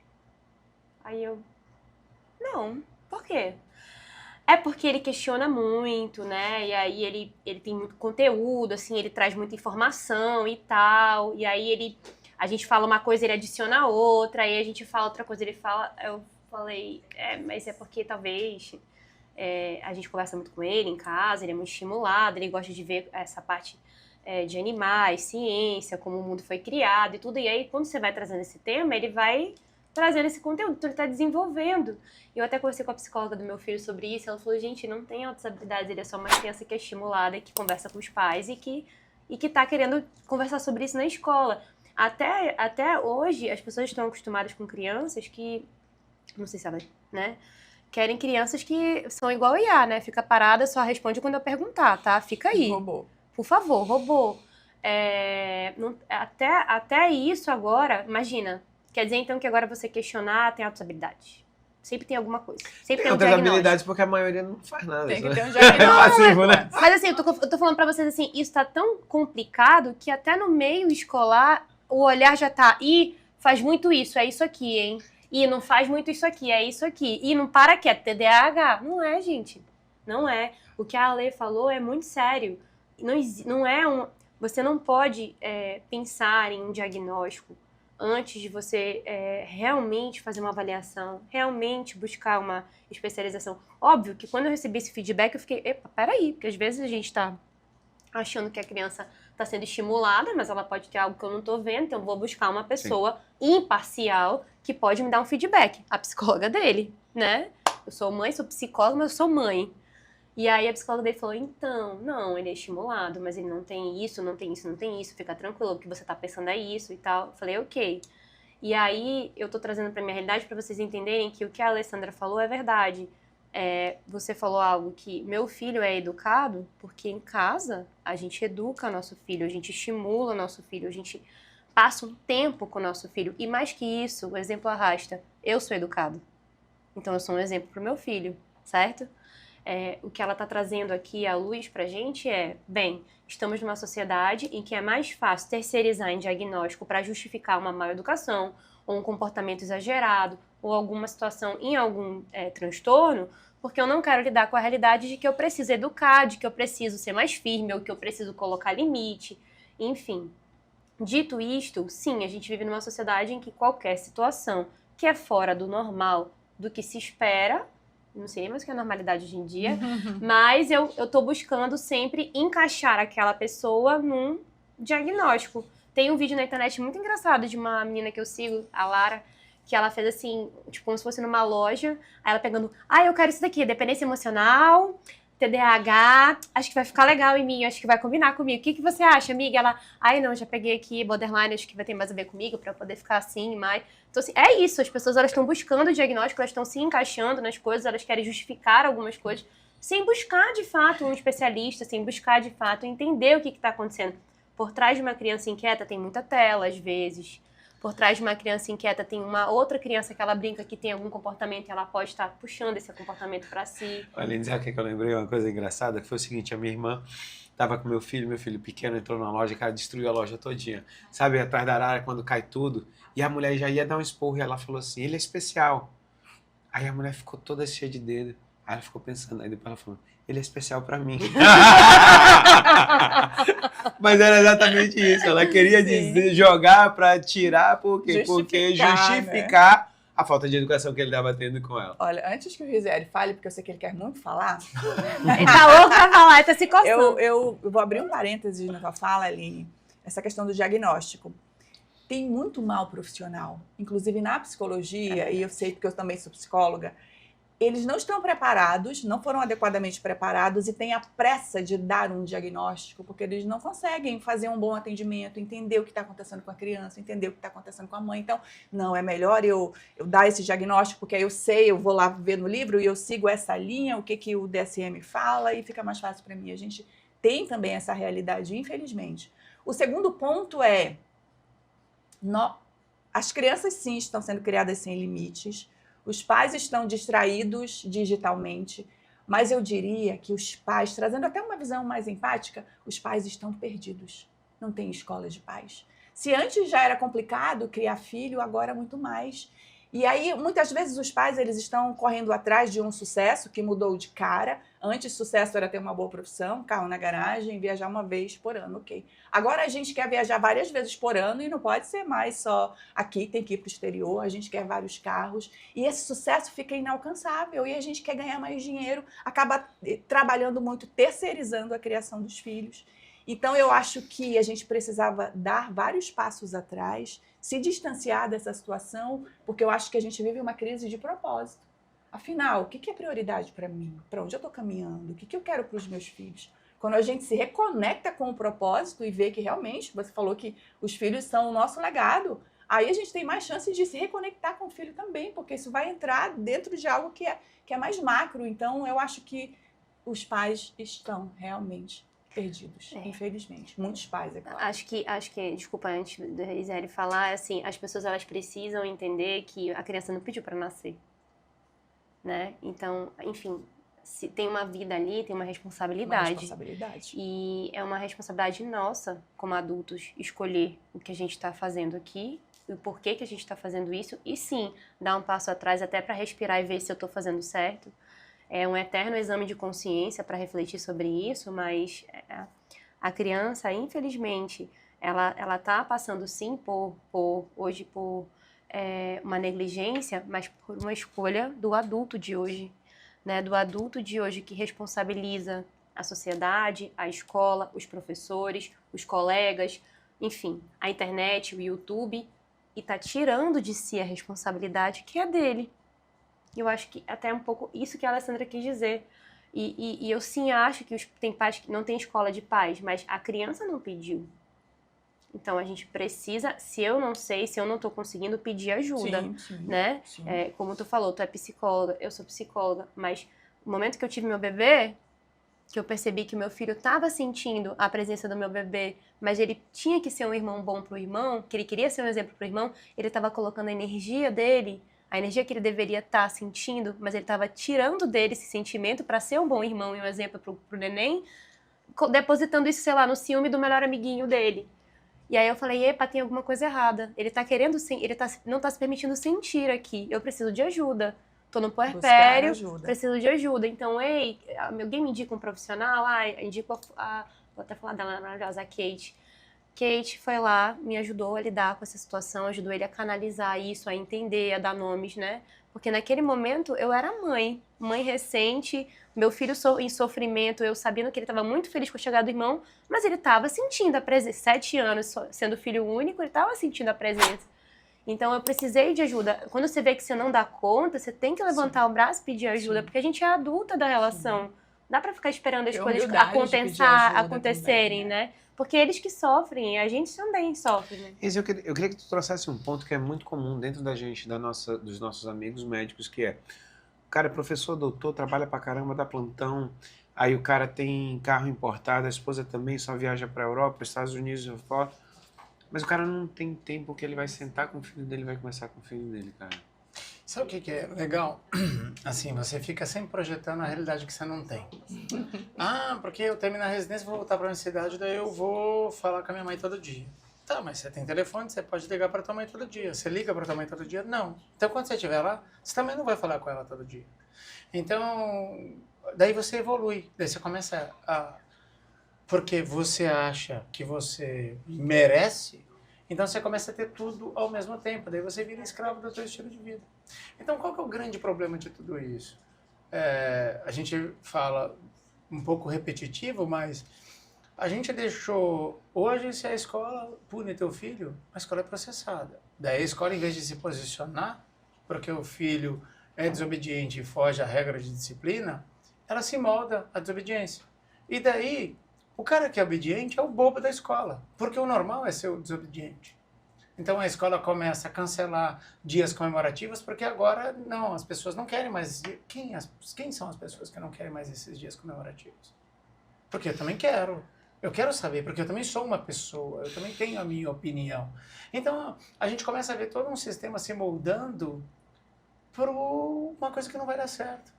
Aí eu... Não, por quê? É porque ele questiona muito, né? E aí ele tem muito conteúdo, assim, ele traz muita informação e tal. E aí a gente fala uma coisa, ele adiciona outra. Aí a gente fala outra coisa, ele fala... Eu falei, mas é porque talvez a gente conversa muito com ele em casa, ele é muito estimulado, ele gosta de ver essa parte de animais, ciência, como o mundo foi criado e tudo. E aí, quando você vai trazendo esse tema, ele vai trazendo esse conteúdo, então ele está desenvolvendo. Eu até conversei com a psicóloga do meu filho sobre isso, ela falou, gente, não tem altas habilidades, ele é só uma criança que é estimulada, que conversa com os pais e que está querendo conversar sobre isso na escola. Até hoje, as pessoas estão acostumadas com crianças que, não sei se elas, né, querem crianças que são igual a IA, né, fica parada, só responde quando eu perguntar, tá? Fica aí. Robô. Por favor, robô. Até isso agora, imagina, quer dizer então que agora você questionar tem altas habilidades. Sempre tem alguma coisa. Sempre tem um outras diagnóstico. habilidades porque a maioria não faz nada. Tem que né? ter um diagnóstico. Passivo, né? Mas assim, eu tô falando pra vocês assim, isso tá tão complicado que até no meio escolar o olhar já tá, faz muito isso, é isso aqui, hein? E não faz muito isso aqui, é isso aqui. E não para quieto, TDAH. Não é, gente. Não é. O que a Ale falou é muito sério. Você não pode pensar em um diagnóstico antes de você realmente fazer uma avaliação, realmente buscar uma especialização. Óbvio que quando eu recebi esse feedback, eu fiquei, epa, peraí, porque às vezes a gente tá achando que a criança está sendo estimulada, mas ela pode ter algo que eu não tô vendo, então eu vou buscar uma pessoa imparcial que pode me dar um feedback, a psicóloga dele, né? Eu sou mãe, sou psicóloga, mas eu sou mãe. E aí a psicóloga dele falou, então, não, ele é estimulado, mas ele não tem isso, não tem isso, não tem isso, fica tranquilo, o que você tá pensando é isso e tal. Eu falei, ok. E aí eu tô trazendo pra minha realidade pra vocês entenderem que o que a Alessandra falou é verdade. Você falou algo que meu filho é educado porque em casa a gente educa nosso filho, a gente estimula nosso filho, a gente passa um tempo com o nosso filho. E mais que isso, o exemplo arrasta, eu sou educado. Então eu sou um exemplo pro meu filho, certo? O que ela está trazendo aqui à luz para a gente bem, estamos numa sociedade em que é mais fácil terceirizar em diagnóstico para justificar uma má educação, ou um comportamento exagerado, ou alguma situação em algum transtorno, porque eu não quero lidar com a realidade de que eu preciso educar, de que eu preciso ser mais firme, ou que eu preciso colocar limite, enfim. Dito isto, sim, a gente vive numa sociedade em que qualquer situação que é fora do normal, do que se espera, não sei nem mais o que é normalidade hoje em dia, mas eu tô buscando sempre encaixar aquela pessoa num diagnóstico. Tem um vídeo na internet muito engraçado de uma menina que eu sigo, a Lara, que ela fez assim, tipo, como se fosse numa loja, aí ela pegando, eu quero isso daqui, dependência emocional, TDAH, acho que vai ficar legal em mim, acho que vai combinar comigo. O que você acha, amiga? Ela, não, já peguei aqui borderline, acho que vai ter mais a ver comigo pra eu poder ficar assim, mais... Então, assim, é isso, as pessoas, elas estão buscando o diagnóstico, elas estão se encaixando nas coisas, elas querem justificar algumas coisas, sem buscar, de fato, um especialista, sem buscar, de fato, entender o que está acontecendo. Por trás de uma criança inquieta tem muita tela, às vezes. Por trás de uma criança inquieta tem uma outra criança que ela brinca que tem algum comportamento e ela pode estar puxando esse comportamento para si. Olha, sabe o que eu lembrei? Uma coisa engraçada, que foi o seguinte, a minha irmã estava com meu filho pequeno entrou na loja, cara, destruiu a loja todinha. Sabe, atrás da arara, quando cai tudo, e a mulher já ia dar um esporro e ela falou assim, ele é especial. Aí a mulher ficou toda cheia de dedo. Aí ela ficou pensando, aí depois ela falou, ele é especial pra mim. Mas era exatamente isso, ela queria dizer, jogar pra tirar, por quê? Porque justificar a falta de educação que ele estava tendo com ela. Olha, antes que o Rizeri fale, porque eu sei que ele quer muito falar. Ele tá louco pra falar, ele tá se coçando. Eu vou abrir um parênteses na tua fala, Aline. Essa questão do diagnóstico. Tem muito mal profissional, inclusive na psicologia, e eu sei porque eu também sou psicóloga, eles não estão preparados, não foram adequadamente preparados e têm a pressa de dar um diagnóstico, porque eles não conseguem fazer um bom atendimento, entender o que está acontecendo com a criança, entender o que está acontecendo com a mãe. Então, não, é melhor eu dar esse diagnóstico, porque aí eu sei, eu vou lá ver no livro e eu sigo essa linha, o que o DSM fala e fica mais fácil para mim. A gente tem também essa realidade, infelizmente. O segundo ponto é, as crianças sim estão sendo criadas sem limites, os pais estão distraídos digitalmente, mas eu diria que os pais, trazendo até uma visão mais empática, os pais estão perdidos. Não tem escola de pais. Se antes já era complicado criar filho, agora muito mais. E aí, muitas vezes, os pais eles estão correndo atrás de um sucesso que mudou de cara. Antes, sucesso era ter uma boa profissão, carro na garagem, viajar uma vez por ano, ok. Agora a gente quer viajar várias vezes por ano e não pode ser mais só aqui, tem que ir para o exterior, a gente quer vários carros. E esse sucesso fica inalcançável e a gente quer ganhar mais dinheiro, acaba trabalhando muito, terceirizando a criação dos filhos. Então, eu acho que a gente precisava dar vários passos atrás, se distanciar dessa situação, porque eu acho que a gente vive uma crise de propósito. Afinal, o que é prioridade para mim? Para onde eu estou caminhando? O que eu quero para os meus filhos? Quando a gente se reconecta com o propósito e vê que realmente, você falou que os filhos são o nosso legado, aí a gente tem mais chances de se reconectar com o filho também, porque isso vai entrar dentro de algo que é mais macro. Então, eu acho que os pais estão realmente perdidos, infelizmente. Muitos pais, é claro. Acho que, desculpa, antes da Gisele falar, assim, as pessoas elas precisam entender que a criança não pediu para nascer, né? Então, enfim, se tem uma vida ali, tem uma responsabilidade. Uma responsabilidade. E é uma responsabilidade nossa, como adultos, escolher o que a gente está fazendo aqui, e o porquê que a gente está fazendo isso, e sim, dar um passo atrás até para respirar e ver se eu estou fazendo certo. É um eterno exame de consciência para refletir sobre isso, mas a criança, infelizmente, ela está passando sim hoje por uma negligência, mas por uma escolha do adulto de hoje, né? Do adulto de hoje que responsabiliza a sociedade, a escola, os professores, os colegas, enfim, a internet, o YouTube, e está tirando de si a responsabilidade que é dele. Eu acho que até um pouco isso que a Alessandra quis dizer. E eu sim acho que tem pais que não tem escola de pais, mas a criança não pediu. Então a gente precisa, se eu não sei, se eu não estou conseguindo, pedir ajuda, né? Sim. Como tu falou, tu é psicóloga, eu sou psicóloga, mas no momento que eu tive meu bebê, que eu percebi que meu filho estava sentindo a presença do meu bebê, mas ele tinha que ser um irmão bom pro irmão, que ele queria ser um exemplo pro irmão, ele estava colocando a energia dele, a energia que ele deveria estar sentindo, mas ele estava tirando dele esse sentimento para ser um bom irmão e um exemplo pro neném, depositando isso, sei lá, no ciúme do melhor amiguinho dele. E aí eu falei, epa, tem alguma coisa errada. Ele tá querendo, não tá se permitindo sentir aqui. Eu preciso de ajuda. Tô no puerpério, preciso de ajuda. Então, ei, alguém me indica um profissional? Indico vou até falar dela, maravilhosa, a Kate. Kate foi lá, me ajudou a lidar com essa situação, ajudou ele a canalizar isso, a entender, a dar nomes, né? Porque naquele momento eu era mãe recente, meu filho em sofrimento, eu sabendo que ele estava muito feliz com a chegada do irmão, mas ele estava sentindo a presença, 7 anos sendo filho único, ele estava sentindo a presença. Então eu precisei de ajuda. Quando você vê que você não dá conta, você tem que levantar o braço e pedir ajuda, porque a gente é adulta da relação. Dá para ficar esperando as coisas acontecerem, né? Porque eles que sofrem, a gente também sofre, né? Eu queria que tu trouxesse um ponto que é muito comum dentro da gente, dos nossos amigos médicos, que é, o cara é professor, doutor, trabalha pra caramba, dá plantão, aí o cara tem carro importado, a esposa também só viaja pra Europa, Estados Unidos e fora, mas o cara não tem tempo que ele vai sentar com o filho dele, vai conversar com o filho dele, cara. Sabe o que é legal? Assim, você fica sempre projetando a realidade que você não tem. Porque eu termino a residência, vou voltar para a minha cidade, daí eu vou falar com a minha mãe todo dia. Tá, mas você tem telefone, você pode ligar para tua mãe todo dia. Você liga para tua mãe todo dia? Não. Então, quando você estiver lá, você também não vai falar com ela todo dia. Então, daí você evolui. Daí você começa porque você acha que você merece, então você começa a ter tudo ao mesmo tempo. Daí você vira escravo do seu estilo de vida. Então, qual que é o grande problema de tudo isso? A gente fala um pouco repetitivo, mas a gente deixou... Hoje, se a escola pune teu filho, a escola é processada. Daí a escola, em vez de se posicionar, porque o filho é desobediente e foge à regra de disciplina, ela se molda à desobediência. E daí, o cara que é obediente é o bobo da escola, porque o normal é ser o desobediente. Então a escola começa a cancelar dias comemorativos, porque agora não, as pessoas não querem mais. Quem são as pessoas que não querem mais esses dias comemorativos? Porque eu também quero. Eu quero saber, porque eu também sou uma pessoa, eu também tenho a minha opinião. Então a gente começa a ver todo um sistema se moldando por uma coisa que não vai dar certo.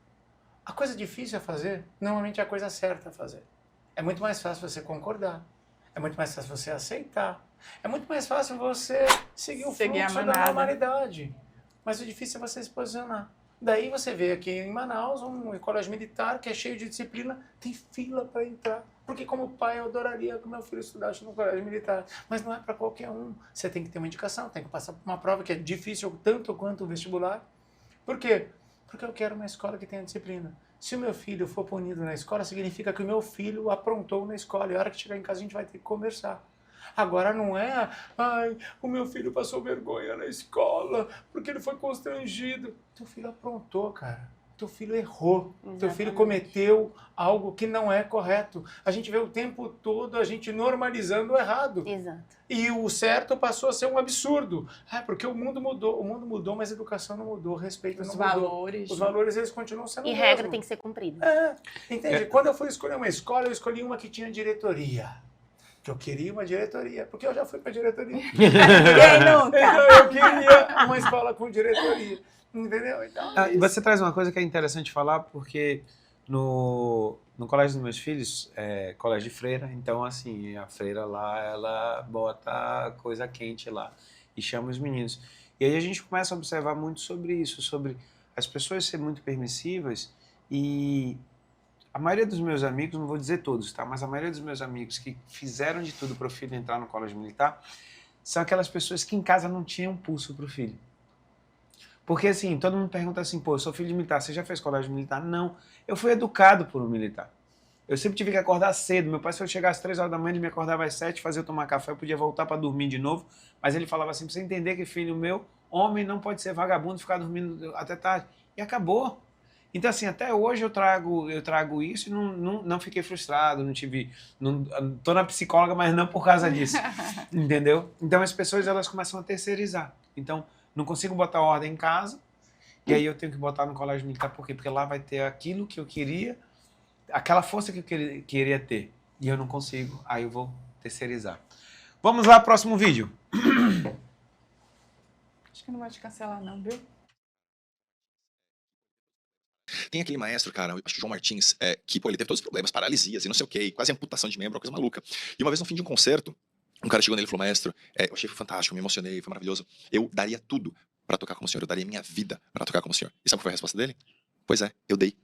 A coisa difícil a fazer, normalmente é a coisa certa a fazer. É muito mais fácil você concordar. É muito mais fácil você aceitar. É muito mais fácil você seguir o fluxo da normalidade. Mas o difícil é você se posicionar. Daí você vê aqui em Manaus um colégio militar que é cheio de disciplina, tem fila para entrar. Porque como pai eu adoraria que o meu filho estudasse no colégio militar, mas não é para qualquer um. Você tem que ter uma indicação, tem que passar por uma prova que é difícil tanto quanto o vestibular. Por quê? Porque eu quero uma escola que tenha disciplina. Se o meu filho for punido na escola, significa que o meu filho aprontou na escola. E a hora que chegar em casa a gente vai ter que conversar. Agora não é, ai, o meu filho passou vergonha na escola porque ele foi constrangido. Teu filho aprontou, cara. Teu filho errou. Exatamente. Teu filho cometeu algo que não é correto. A gente vê o tempo todo a gente normalizando o errado. Exato. E o certo passou a ser um absurdo. Ah, porque o mundo mudou, mas a educação não mudou, o respeito Os não mudou. valores. Os valores, eles continuam sendo E os regra mesmos. tem que ser cumprida. Entende? Quando eu fui escolher uma escola, eu escolhi uma que tinha diretoria. Que eu queria uma diretoria, porque eu já fui para diretoria. Ninguém nunca. Então eu queria uma escola com diretoria. Entendeu? Então, E você traz uma coisa que é interessante falar, porque no colégio dos meus filhos, é colégio de freira, então assim, a freira lá, ela bota coisa quente lá e chama os meninos. E aí a gente começa a observar muito sobre isso, sobre as pessoas serem muito permissivas e a maioria dos meus amigos, não vou dizer todos, tá? Mas a maioria dos meus amigos que fizeram de tudo para o filho entrar no colégio militar são aquelas pessoas que em casa não tinham pulso para o filho. Porque assim, todo mundo pergunta assim, pô, eu sou filho de militar, você já fez colégio militar? Não, eu fui educado por um militar. Eu sempre tive que acordar cedo, meu pai se eu chegar às 3 horas da manhã, ele me acordava às 7, fazia eu tomar café, eu podia voltar para dormir de novo, mas ele falava assim, pra você entender que filho meu, homem não pode ser vagabundo, ficar dormindo até tarde. E acabou. Então assim, até hoje eu trago isso e não fiquei frustrado, tô na psicóloga, mas não por causa disso, entendeu? Então as pessoas, elas começam a terceirizar. Então, não consigo botar ordem em casa, e aí eu tenho que botar no colégio militar, por quê? Porque lá vai ter aquilo que eu queria, aquela força que eu queria ter, e eu não consigo, aí eu vou terceirizar. Vamos lá, próximo vídeo. Acho que não vai te cancelar não, viu? Tem aquele maestro, cara, acho que o João Martins, que, pô, ele teve todos os problemas, paralisias e não sei o quê, quase amputação de membro, uma coisa maluca. E uma vez no fim de um concerto, um cara chegou nele e falou, maestro, eu achei fantástico, me emocionei, foi maravilhoso. Eu daria tudo pra tocar como o senhor, eu daria minha vida pra tocar como o senhor. E sabe qual foi a resposta dele? Pois é, eu dei.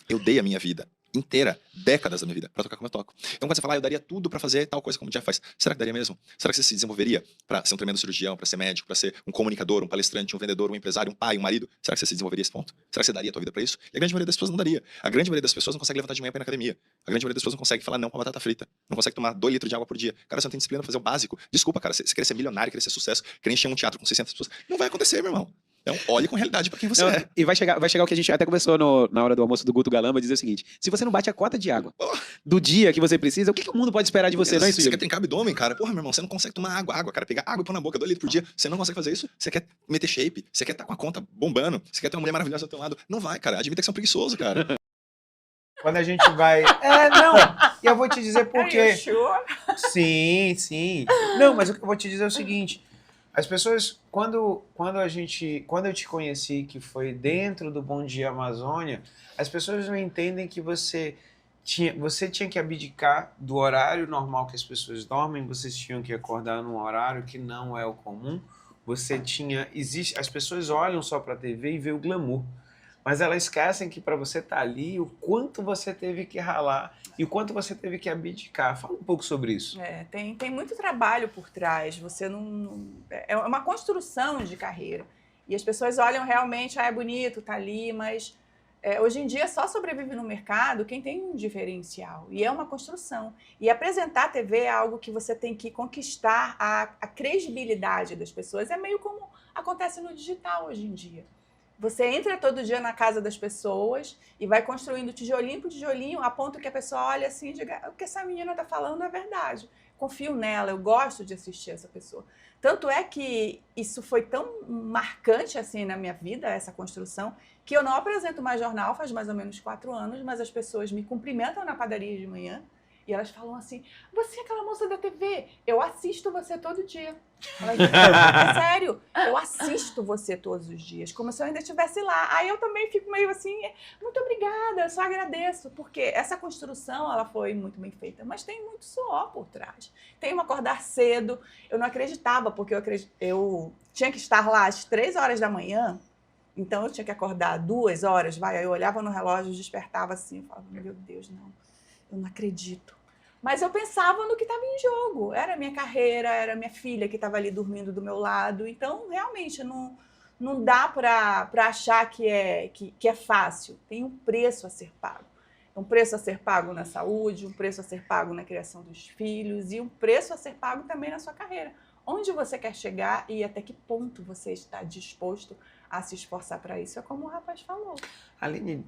Eu dei a minha vida inteira, décadas da minha vida, pra tocar como eu toco. Então quando você fala, eu daria tudo pra fazer tal coisa como o Jeff faz, será que daria mesmo? Será que você se desenvolveria pra ser um tremendo cirurgião, pra ser médico, pra ser um comunicador, um palestrante, um vendedor, um empresário, um pai, um marido? Será que você se desenvolveria a esse ponto? Será que você daria a tua vida pra isso? E a grande maioria das pessoas não daria. A grande maioria das pessoas não consegue levantar de manhã pra ir na academia. A grande maioria das pessoas não consegue falar não pra batata frita. Não consegue tomar 2 litros de água por dia. Cara, você não tem disciplina pra fazer o básico. Desculpa, cara, você querer ser milionário, querer ser sucesso, querer encher um teatro com 600 pessoas. Não vai acontecer, meu irmão. Então, olhe com realidade pra quem você é. E vai chegar o que a gente até conversou na hora do almoço do Guto Galamba, dizer o seguinte, se você não bate a cota de água do dia que você precisa, o que o mundo pode esperar de você? Não é isso, você quer trincar abdômen, cara? Porra, meu irmão, você não consegue tomar água, cara. Pegar água e pôr na boca 2 litros por dia. Você não consegue fazer isso? Você quer meter shape? Você quer estar com a conta bombando? Você quer ter uma mulher maravilhosa ao teu lado? Não vai, cara. Admita que você é um preguiçoso, cara. Quando a gente vai... não, e eu vou te dizer por quê. Sim, sim. Não, mas o que eu vou te dizer é o seguinte... As pessoas, quando eu te conheci, que foi dentro do Bom Dia Amazônia, as pessoas não entendem que você tinha que abdicar do horário normal que as pessoas dormem, vocês tinham que acordar num horário que não é o comum, as pessoas olham só para a TV e vê o glamour, mas elas esquecem que para você estar ali, o quanto você teve que ralar e o quanto você teve que abdicar. Fala um pouco sobre isso. Tem muito trabalho por trás. Você é uma construção de carreira. E as pessoas olham realmente, é bonito, tá ali, mas hoje em dia só sobrevive no mercado quem tem um diferencial. E é uma construção. E apresentar a TV é algo que você tem que conquistar a credibilidade das pessoas. É meio como acontece no digital hoje em dia. Você entra todo dia na casa das pessoas e vai construindo tijolinho por tijolinho, a ponto que a pessoa olha assim e diga, o que essa menina está falando é verdade. Confio nela, eu gosto de assistir essa pessoa. Tanto é que isso foi tão marcante assim na minha vida, essa construção, que eu não apresento mais jornal faz mais ou menos 4 anos, mas as pessoas me cumprimentam na padaria de manhã e elas falam assim, você é aquela moça da TV, eu assisto você todo dia. Elas dizem, é sério, eu assisto você todos os dias, como se eu ainda estivesse lá. Aí eu também fico meio assim, muito obrigada, eu só agradeço, porque essa construção ela foi muito bem feita, mas tem muito suor por trás. Tem um acordar cedo, eu não acreditava, porque eu tinha que estar lá às 3 horas da manhã, Então, eu tinha que acordar 2 horas, aí eu olhava no relógio, despertava assim, eu falava, meu Deus, não, eu não acredito. Mas eu pensava no que estava em jogo, era a minha carreira, era a minha filha que estava ali dormindo do meu lado, então, realmente, não dá para achar que é fácil, tem um preço a ser pago. Um preço a ser pago na saúde, um preço a ser pago na criação dos filhos e um preço a ser pago também na sua carreira. Onde você quer chegar e até que ponto você está disposto a se esforçar para isso, é como o rapaz falou. Aline,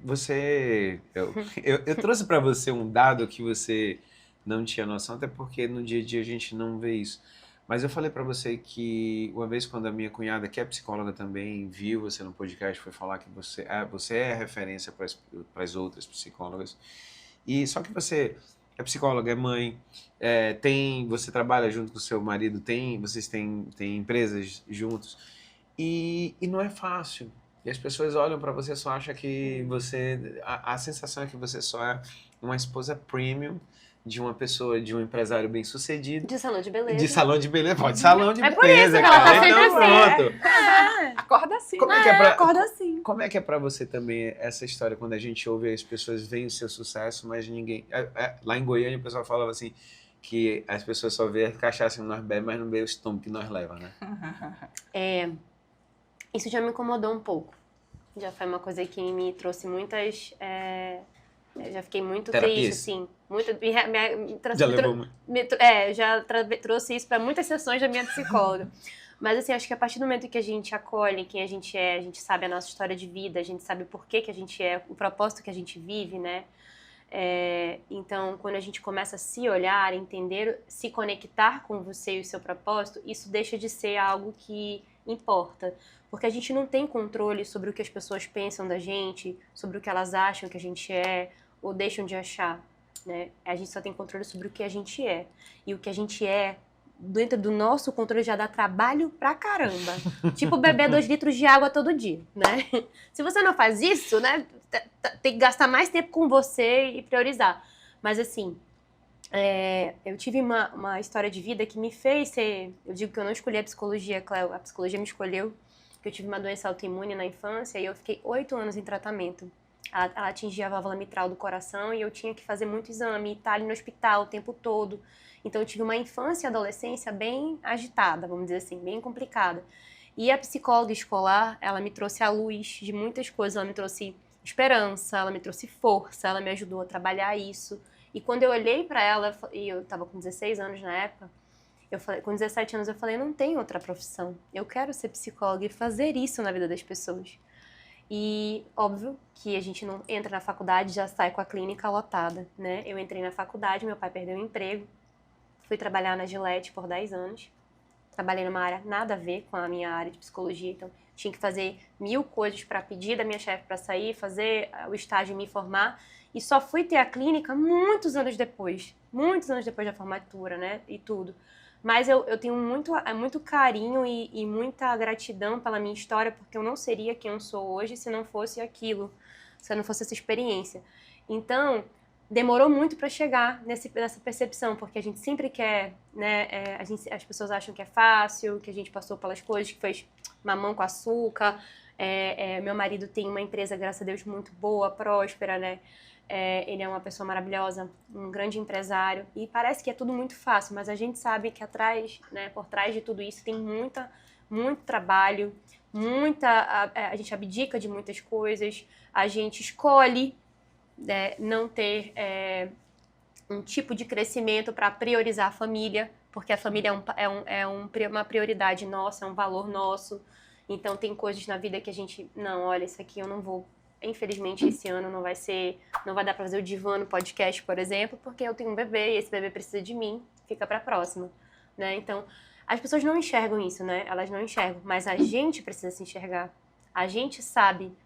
eu trouxe para você um dado que você não tinha noção, até porque no dia a dia a gente não vê isso. Mas eu falei para você que uma vez quando a minha cunhada, que é psicóloga também, viu você no podcast, foi falar que você é referência para as outras psicólogas. E só que você é psicóloga, é mãe, você trabalha junto com o seu marido, vocês têm empresas juntos. E não é fácil. E as pessoas olham para você e só acham que você... A sensação é que você só é uma esposa premium de uma pessoa, de um empresário bem-sucedido. De salão de beleza. De salão de beleza. Pode salão de É por isso beleza, que ela tá cara. sempre Então, assim. pronto. Acorda assim. Acorda assim. Como é que é pra você também essa história, quando a gente ouve as pessoas veem o seu sucesso, mas ninguém... Lá em Goiânia o pessoal falava assim, que as pessoas só veem a cachaça que nós bebemos, mas não vê o estômago que nós leva, né? Isso já me incomodou um pouco. Já foi uma coisa que me trouxe muitas... já fiquei muito Terapias. triste, assim. Já levou muito. Trouxe isso para muitas sessões da minha psicóloga. Mas, assim, acho que a partir do momento que a gente acolhe quem a gente sabe a nossa história de vida, a gente sabe por que a gente é, o propósito que a gente vive, né? Então, quando a gente começa a se olhar, entender, se conectar com você e o seu propósito, isso deixa de ser algo que importa. Porque a gente não tem controle sobre o que as pessoas pensam da gente, sobre o que elas acham que a gente é ou deixam de achar, né? A gente só tem controle sobre o que a gente é. E o que a gente é, dentro do nosso controle, já dá trabalho pra caramba. Tipo beber 2 litros de água todo dia, né? Se você não faz isso, né, tem que gastar mais tempo com você e priorizar. Mas assim, eu tive uma história de vida que me fez ser... Eu digo que eu não escolhi a psicologia, Cléo, a psicologia me escolheu. Eu tive uma doença autoimune na infância e eu fiquei 8 anos em tratamento. Ela atingia a válvula mitral do coração e eu tinha que fazer muito exame, estar ali no hospital o tempo todo. Então eu tive uma infância e adolescência bem agitada, vamos dizer assim, bem complicada. E a psicóloga escolar, ela me trouxe a luz de muitas coisas. Ela me trouxe esperança, ela me trouxe força, ela me ajudou a trabalhar isso. E quando eu olhei para ela, e eu estava com 16 anos na época, com 17 anos eu falei, não tem outra profissão. Eu quero ser psicóloga e fazer isso na vida das pessoas. E óbvio que a gente não entra na faculdade e já sai com a clínica lotada, né? Eu entrei na faculdade, meu pai perdeu o emprego, fui trabalhar na Gillette por 10 anos. Trabalhei numa área nada a ver com a minha área de psicologia, então tinha que fazer 1000 coisas para pedir da minha chefe para sair, fazer o estágio e me formar. E só fui ter a clínica muitos anos depois da formatura, né? E tudo. Mas eu tenho muito carinho e muita gratidão pela minha história, porque eu não seria quem eu sou hoje se não fosse aquilo, se não fosse essa experiência. Então, demorou muito para chegar nessa percepção, porque a gente sempre quer, né? As pessoas acham que é fácil, que a gente passou pelas coisas, que fez mamão com açúcar. Meu marido tem uma empresa, graças a Deus, muito boa, próspera, né? Ele é uma pessoa maravilhosa, um grande empresário, e parece que é tudo muito fácil, mas a gente sabe que atrás, né, por trás de tudo isso tem muito trabalho, a gente abdica de muitas coisas, a gente escolhe, né, não ter um tipo de crescimento para priorizar a família, porque a família uma prioridade nossa, é um valor nosso. Então tem coisas na vida que a gente, não, olha, isso aqui eu não vou. Infelizmente, esse ano não vai dar para fazer o divã no podcast, por exemplo, porque eu tenho um bebê e esse bebê precisa de mim, fica para a próxima, né? Então, as pessoas não enxergam isso, né? Elas não enxergam, mas a gente precisa se enxergar. A gente sabe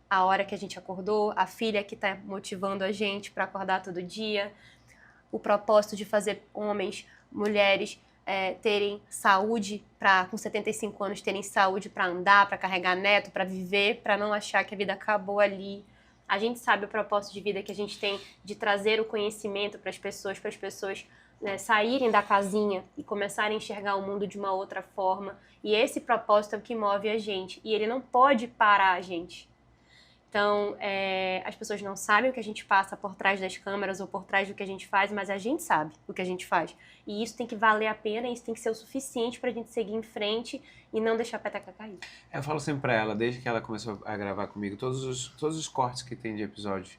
a hora que a gente acordou, a filha que está motivando a gente para acordar todo dia, o propósito de fazer homens, mulheres terem saúde, com 75 anos terem saúde para andar, para carregar neto, para viver, para não achar que a vida acabou ali. A gente sabe o propósito de vida que a gente tem de trazer o conhecimento para as pessoas né, saírem da casinha e começarem a enxergar o mundo de uma outra forma. E esse propósito é o que move a gente. E ele não pode parar a gente. Então, as pessoas não sabem o que a gente passa por trás das câmeras ou por trás do que a gente faz, mas a gente sabe o que a gente faz. E isso tem que valer a pena, isso tem que ser o suficiente pra gente seguir em frente e não deixar a peteca cair. Eu falo sempre pra ela, desde que ela começou a gravar comigo, todos os cortes que tem de episódio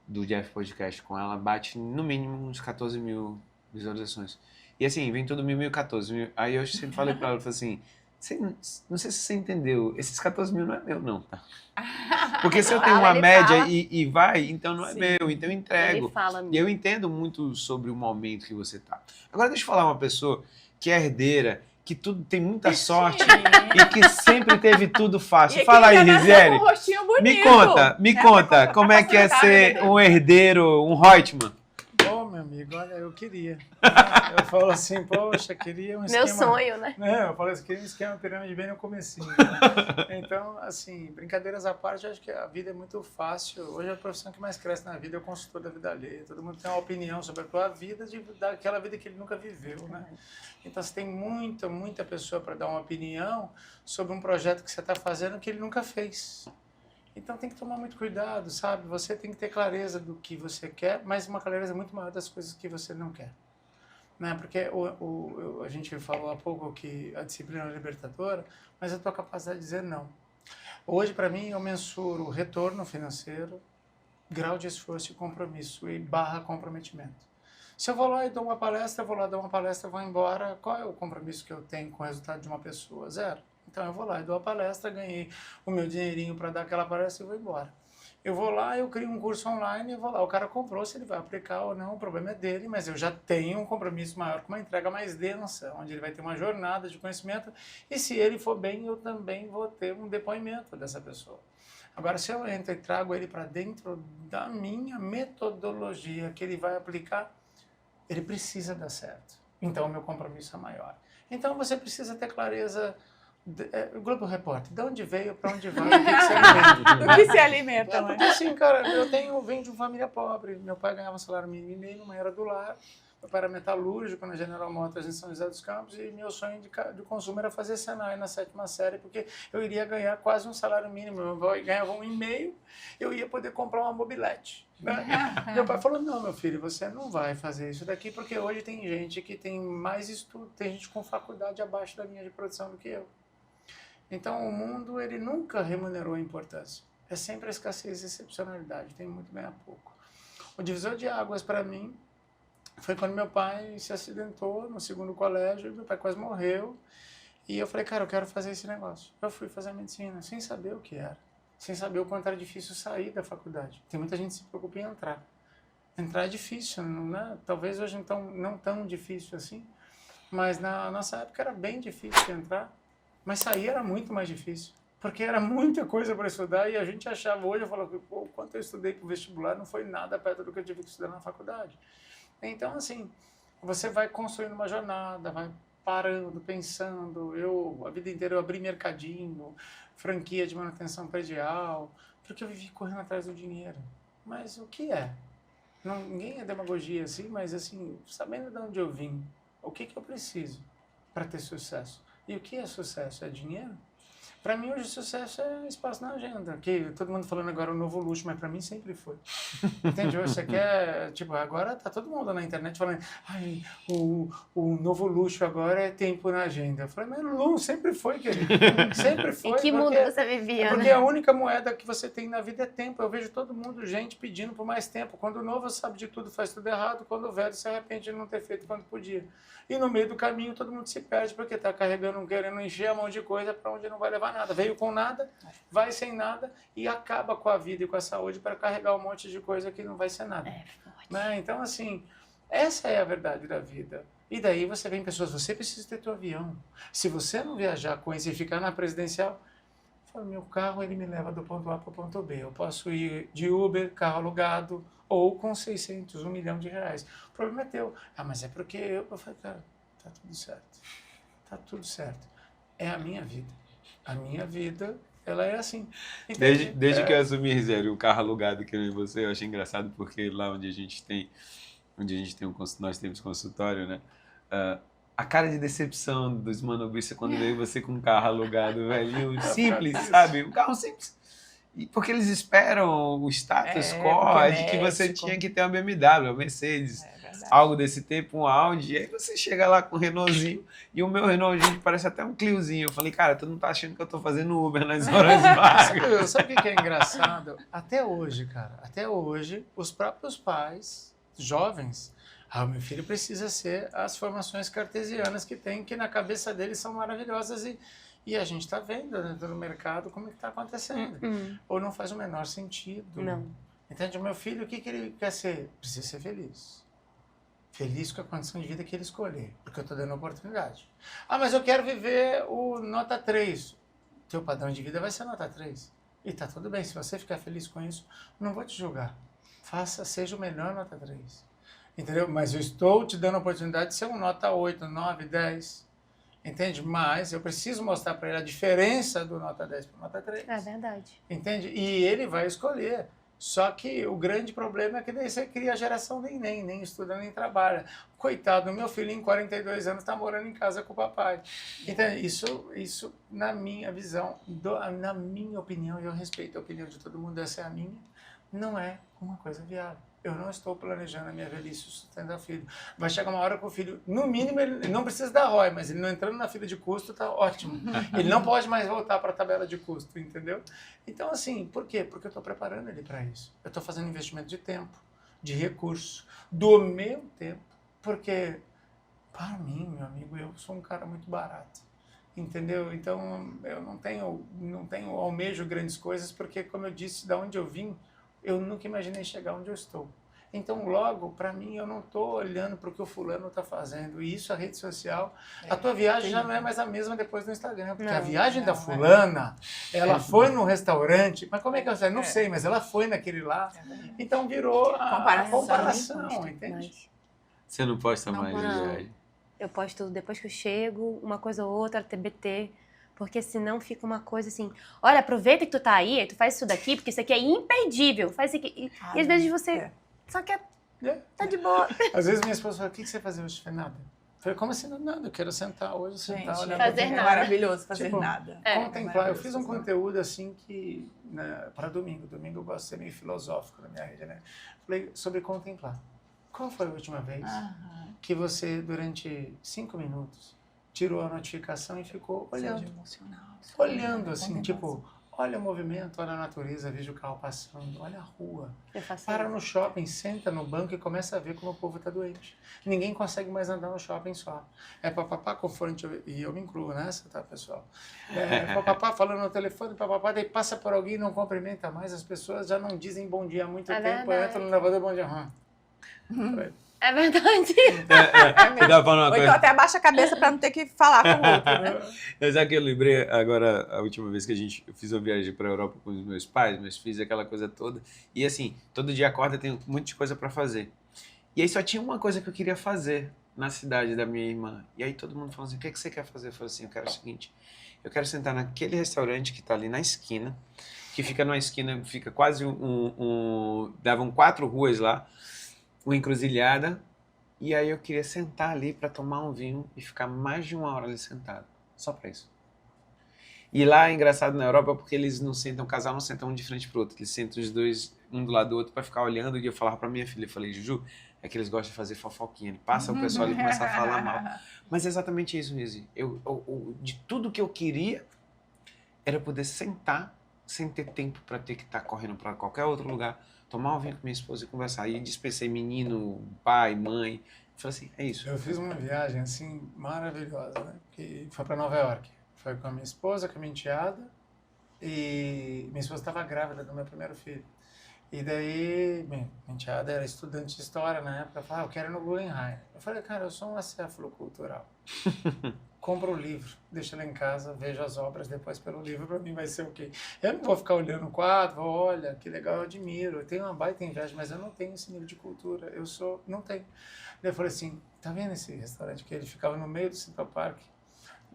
do Jeff Podcast com ela, bate no mínimo uns 14 mil visualizações. E assim, vem tudo 1.014. Aí eu sempre falei pra ela, falei assim, não sei se você entendeu, esses 14 mil não é meu não, tá? Porque se eu tenho uma média e vai, então não é meu, então eu entrego. E eu entendo muito sobre o momento que você tá. Agora deixa eu falar uma pessoa que é herdeira, que tudo tem muita sorte e que sempre teve tudo fácil. Fala aí, Riziele. Me conta, como é que é ser um herdeiro, um Reutemann? Ô, meu amigo, olha, eu queria. Eu falo assim, poxa, queria um esquema... Meu sonho, né? Eu falei assim, queria um esquema pirâmide bem no comecinho. Né? Então, assim, brincadeiras à parte, eu acho que a vida é muito fácil. Hoje a profissão que mais cresce na vida é o consultor da vida alheia. Todo mundo tem uma opinião sobre a tua vida, daquela vida que ele nunca viveu, né? Então, você tem muita pessoa para dar uma opinião sobre um projeto que você está fazendo que ele nunca fez. Então tem que tomar muito cuidado, sabe? Você tem que ter clareza do que você quer, mas uma clareza muito maior das coisas que você não quer. Né? Porque a gente falou há pouco que a disciplina é libertadora, mas a tua capacidade de dizer não. Hoje, para mim, eu mensuro retorno financeiro, grau de esforço e compromisso, e / comprometimento. Se eu vou lá e dou uma palestra, eu vou lá dar uma palestra, vou embora, qual é o compromisso que eu tenho com o resultado de uma pessoa? Zero. Então eu vou lá e dou a palestra, ganhei o meu dinheirinho para dar aquela palestra e vou embora. Eu vou lá, eu crio um curso online, eu vou lá, o cara comprou, se ele vai aplicar ou não, o problema é dele, mas eu já tenho um compromisso maior com uma entrega mais densa, onde ele vai ter uma jornada de conhecimento e se ele for bem, eu também vou ter um depoimento dessa pessoa. Agora, se eu entro e trago ele para dentro da minha metodologia que ele vai aplicar, ele precisa dar certo. Então, o meu compromisso é maior. Então, você precisa ter clareza... Globo Repórter, de onde veio, para onde vai, o que se alimenta? Do que se alimenta, né? Porque assim, cara, venho de uma família pobre, meu pai ganhava um salário mínimo e meio, numa era do lar, meu pai era metalúrgico na General Motors em São José dos Campos e meu sonho de consumo era fazer Senai na 7ª série, porque eu iria ganhar quase um salário mínimo, meu pai ganhava 1,5, eu ia poder comprar uma mobilete. Né? Meu pai falou, não, meu filho, você não vai fazer isso daqui, porque hoje tem gente que tem mais estudo, tem gente com faculdade abaixo da linha de produção do que eu. Então, o mundo, ele nunca remunerou a importância. É sempre a escassez e excepcionalidade, tem muito ganhar pouco. O divisor de águas, para mim, foi quando meu pai se acidentou no 2º colégio, meu pai quase morreu, e eu falei, cara, eu quero fazer esse negócio. Eu fui fazer medicina, sem saber o que era, sem saber o quanto era difícil sair da faculdade. Tem muita gente que se preocupa em entrar. Entrar é difícil, né? Talvez hoje então, não tão difícil assim, mas na nossa época era bem difícil entrar. Mas sair era muito mais difícil, porque era muita coisa para estudar e a gente achava hoje, eu falava, pô, quanto eu estudei para o vestibular não foi nada perto do que eu tive que estudar na faculdade. Então, assim, você vai construindo uma jornada, vai parando, pensando. A vida inteira eu abri mercadinho, franquia de manutenção predial, porque eu vivi correndo atrás do dinheiro. Mas o que é? Ninguém é demagogia assim, mas assim, sabendo de onde eu vim, o que eu preciso para ter sucesso? E o que é sucesso? É dinheiro? Para mim, hoje, sucesso é espaço na agenda. Que todo mundo falando agora o novo luxo, mas para mim sempre foi. Entende? Hoje você quer... Tipo, agora tá todo mundo na internet falando ai, o novo luxo agora é tempo na agenda. Eu falei, mas luxo sempre foi, querido. Sempre foi. Em que mundo você vivia, porque né? a única moeda que você tem na vida é tempo. Eu vejo todo mundo, gente, pedindo por mais tempo. Quando o novo sabe de tudo, faz tudo errado. Quando o velho se arrepende de não ter feito quando podia. E no meio do caminho todo mundo se perde porque está carregando, querendo encher a mão de coisa para onde não vai levar nada. Veio com nada, vai sem nada e acaba com a vida e com a saúde para carregar um monte de coisa que não vai ser nada. Né? Então, assim, essa é a verdade da vida. E daí você vem pessoas, você precisa ter teu avião. Se você não viajar com esse e ficar na presidencial, meu carro ele me leva do ponto A para o ponto B. Eu posso ir de Uber, carro alugado, ou com 600, R$1 milhão. O problema é teu. Ah, mas é porque eu falei, cara, tá tudo certo. Tá tudo certo. É a minha vida. A minha vida, ela é assim. Desde que eu assumi, Riziele, o carro alugado que eu e você, eu achei engraçado porque lá onde a gente tem onde a gente tem nós temos consultório, né? A cara de decepção dos manobrista quando veio você com um carro alugado, velho, simples, sabe? Um carro simples. Porque eles esperam o status quo de que você tinha que ter uma BMW, uma Mercedes, algo desse tipo, um Audi. E aí você chega lá com um Renaultzinho, e o meu Renaultzinho parece até um Cliozinho. Eu falei, cara, tu não tá achando que eu tô fazendo Uber nas horas vagas? Sabe o que é engraçado? Até hoje, cara, os próprios pais, jovens, o meu filho precisa ser as formações cartesianas que tem, que na cabeça deles são maravilhosas e a gente está vendo dentro do mercado como é que está acontecendo. Ou não faz o menor sentido. Não. Entende? O meu filho, o que ele quer ser? Precisa ser feliz. Feliz com a condição de vida que ele escolher, porque eu estou dando oportunidade. Mas eu quero viver o nota 3. Teu padrão de vida vai ser nota 3. E tá tudo bem, se você ficar feliz com isso, não vou te julgar. Seja o melhor nota 3. Entendeu? Mas eu estou te dando a oportunidade de ser um nota 8, 9, 10. Entende? Mas eu preciso mostrar para ele a diferença do nota 10 para nota 3. É verdade. Entende? E ele vai escolher. Só que o grande problema é que daí você cria a geração nem estuda, nem trabalha. Coitado, meu filhinho, 42 anos, está morando em casa com o papai. Então, isso na minha visão, na minha opinião, e eu respeito a opinião de todo mundo, essa é a minha, não é uma coisa viável. Eu não estou planejando a minha velhice sustentando filho. Vai chegar uma hora que o filho, no mínimo, ele não precisa dar ROI, mas ele não entrando na fila de custo, tá ótimo. Ele não pode mais voltar para a tabela de custo, entendeu? Então, assim, por quê? Porque eu estou preparando ele para isso. Eu estou fazendo investimento de tempo, de recurso, do meu tempo, porque, para mim, meu amigo, eu sou um cara muito barato. Entendeu? Então, eu não tenho almejo grandes coisas, porque, como eu disse, da onde eu vim, eu nunca imaginei chegar onde eu estou. Então, logo, para mim, eu não estou olhando para o que o fulano está fazendo. E isso, a rede social, a tua viagem já não é mais a mesma depois do Instagram. Porque a viagem da fulana, ela foi no restaurante, mas como é que eu sei? Não sei, mas ela foi naquele lá. Então, virou a comparação, entende? Você não posta mais de viagem? Eu posto depois que eu chego, uma coisa ou outra, TBT. Porque senão fica uma coisa assim, olha, aproveita que tu tá aí tu faz isso daqui, porque isso aqui é imperdível. Faz isso aqui. E às vezes você só quer tá de boa. Às vezes minha esposa fala, o que você vai fazer hoje? Eu falei, nada. Eu falei, como assim nada? Eu quero sentar hoje, sentar, olhar fazer nada. É maravilhoso fazer nada. Contemplar. Eu fiz um conteúdo assim que, né, para domingo eu gosto de ser meio filosófico na minha rede, né? Falei sobre contemplar. Qual foi a última vez que você, durante 5 minutos, tirou a notificação e ficou olhando. Olhando assim, tipo, olha o movimento, olha a natureza, veja o carro passando, olha a rua. Para no shopping, senta no banco e começa a ver como o povo está doente. Ninguém consegue mais andar no shopping só. É papapá com fone, e eu me incluo nessa, tá, pessoal? É papapá falando no telefone, papapá, daí passa por alguém e não cumprimenta mais, as pessoas já não dizem bom dia há muito tempo, entra no elevador, bom dia. É verdade. Ou então até abaixa a cabeça para não ter que falar com o outro, né? Sabe que eu lembrei agora, a última vez que eu fiz uma viagem para a Europa com os meus pais, meus filhos, aquela coisa toda. E assim, todo dia acorda, tem um monte de coisa para fazer. E aí só tinha uma coisa que eu queria fazer na cidade da minha irmã. E aí todo mundo falou assim, o que você quer fazer? Eu falei assim, eu quero o seguinte, eu quero sentar naquele restaurante que está ali na esquina, que fica numa esquina, fica quase davam 4 ruas lá, uma encruzilhada, e aí eu queria sentar ali para tomar um vinho e ficar mais de 1 hora ali sentado, só para isso. E lá é engraçado na Europa porque eles não sentam, o casal não senta um de frente pro outro, eles sentam os dois um do lado do outro para ficar olhando, e eu falava para minha filha, eu falei, Juju, é que eles gostam de fazer fofoquinha, ele passa o pessoal e começa a falar mal. Mas é exatamente isso, Nise. De tudo que eu queria era poder sentar sem ter tempo para ter que estar correndo para qualquer outro lugar, tomar um vinho com minha esposa e conversar. E dispensei menino, pai, mãe. Falei assim, é isso. Eu fiz uma viagem assim maravilhosa, né? Que foi para Nova York. Foi com a minha esposa, com a minha enteada. E minha esposa estava grávida do meu primeiro filho. E daí, minha enteada era estudante de história na época. Ela falou, eu quero ir no Guggenheim. Eu falei, cara, eu sou um acéfalo cultural. Compro o livro, deixo ele em casa, vejo as obras depois pelo livro, para mim vai ser o quê? Eu não vou ficar olhando o quadro, olha, que legal, eu admiro, eu tenho uma baita inveja, mas eu não tenho esse nível de cultura, não tenho. Daí eu falei assim, tá vendo esse restaurante que ele ficava no meio do Central Park,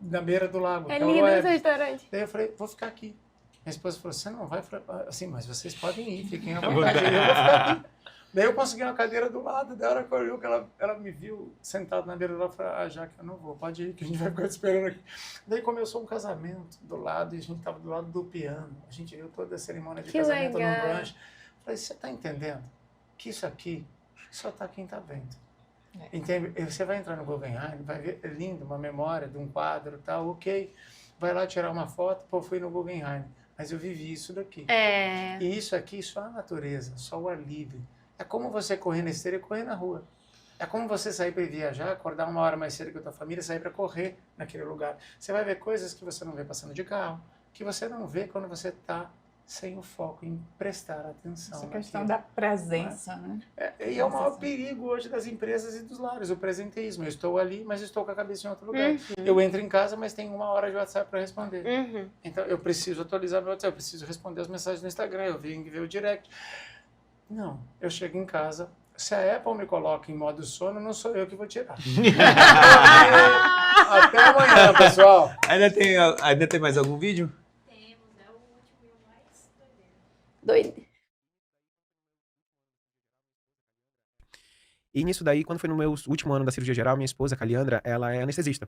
na beira do lago? É lindo esse restaurante. Daí eu falei, vou ficar aqui. Minha esposa falou, você não vai? Eu falei, assim, mas vocês podem ir, fiquem à vontade, eu vou ficar aqui. Daí eu consegui uma cadeira do lado dela, que olhou que ela me viu sentado na beira dela e falou, Jaque, eu não vou, pode ir que a gente vai ficar esperando aqui. Daí começou um casamento do lado e a gente estava do lado do piano. A gente viu toda a cerimônia de Que casamento legal. no brunch. Falei, você tá entendendo que isso aqui só tá quem tá vendo. Entende? Você vai entrar no Guggenheim, vai ver, é lindo, uma memória de um quadro e tal, ok. Vai lá tirar uma foto, pô, fui no Guggenheim. Mas eu vivi isso daqui. E isso aqui, só a natureza, só o ar livre. É como você correr na esteira e correr na rua. É como você sair para viajar, acordar uma hora mais cedo que a tua família, sair para correr naquele lugar. Você vai ver coisas que você não vê passando de carro, que você não vê quando você está sem o foco em prestar atenção. Essa questão naquilo. da presença, né? E é o maior perigo hoje das empresas e dos lares, o presenteísmo. Eu estou ali, mas estou com a cabeça em outro lugar. Eu entro em casa, mas tenho 1 hora de WhatsApp para responder. Então, eu preciso atualizar meu WhatsApp, eu preciso responder as mensagens no Instagram, eu venho ver o direct. Não, eu chego em casa, se a Apple me coloca em modo sono, não sou eu que vou tirar. Até amanhã, pessoal. Ainda tem mais algum vídeo? Doido. E nisso daí, quando foi no meu último ano da cirurgia geral, minha esposa, Caliandra, ela é anestesista.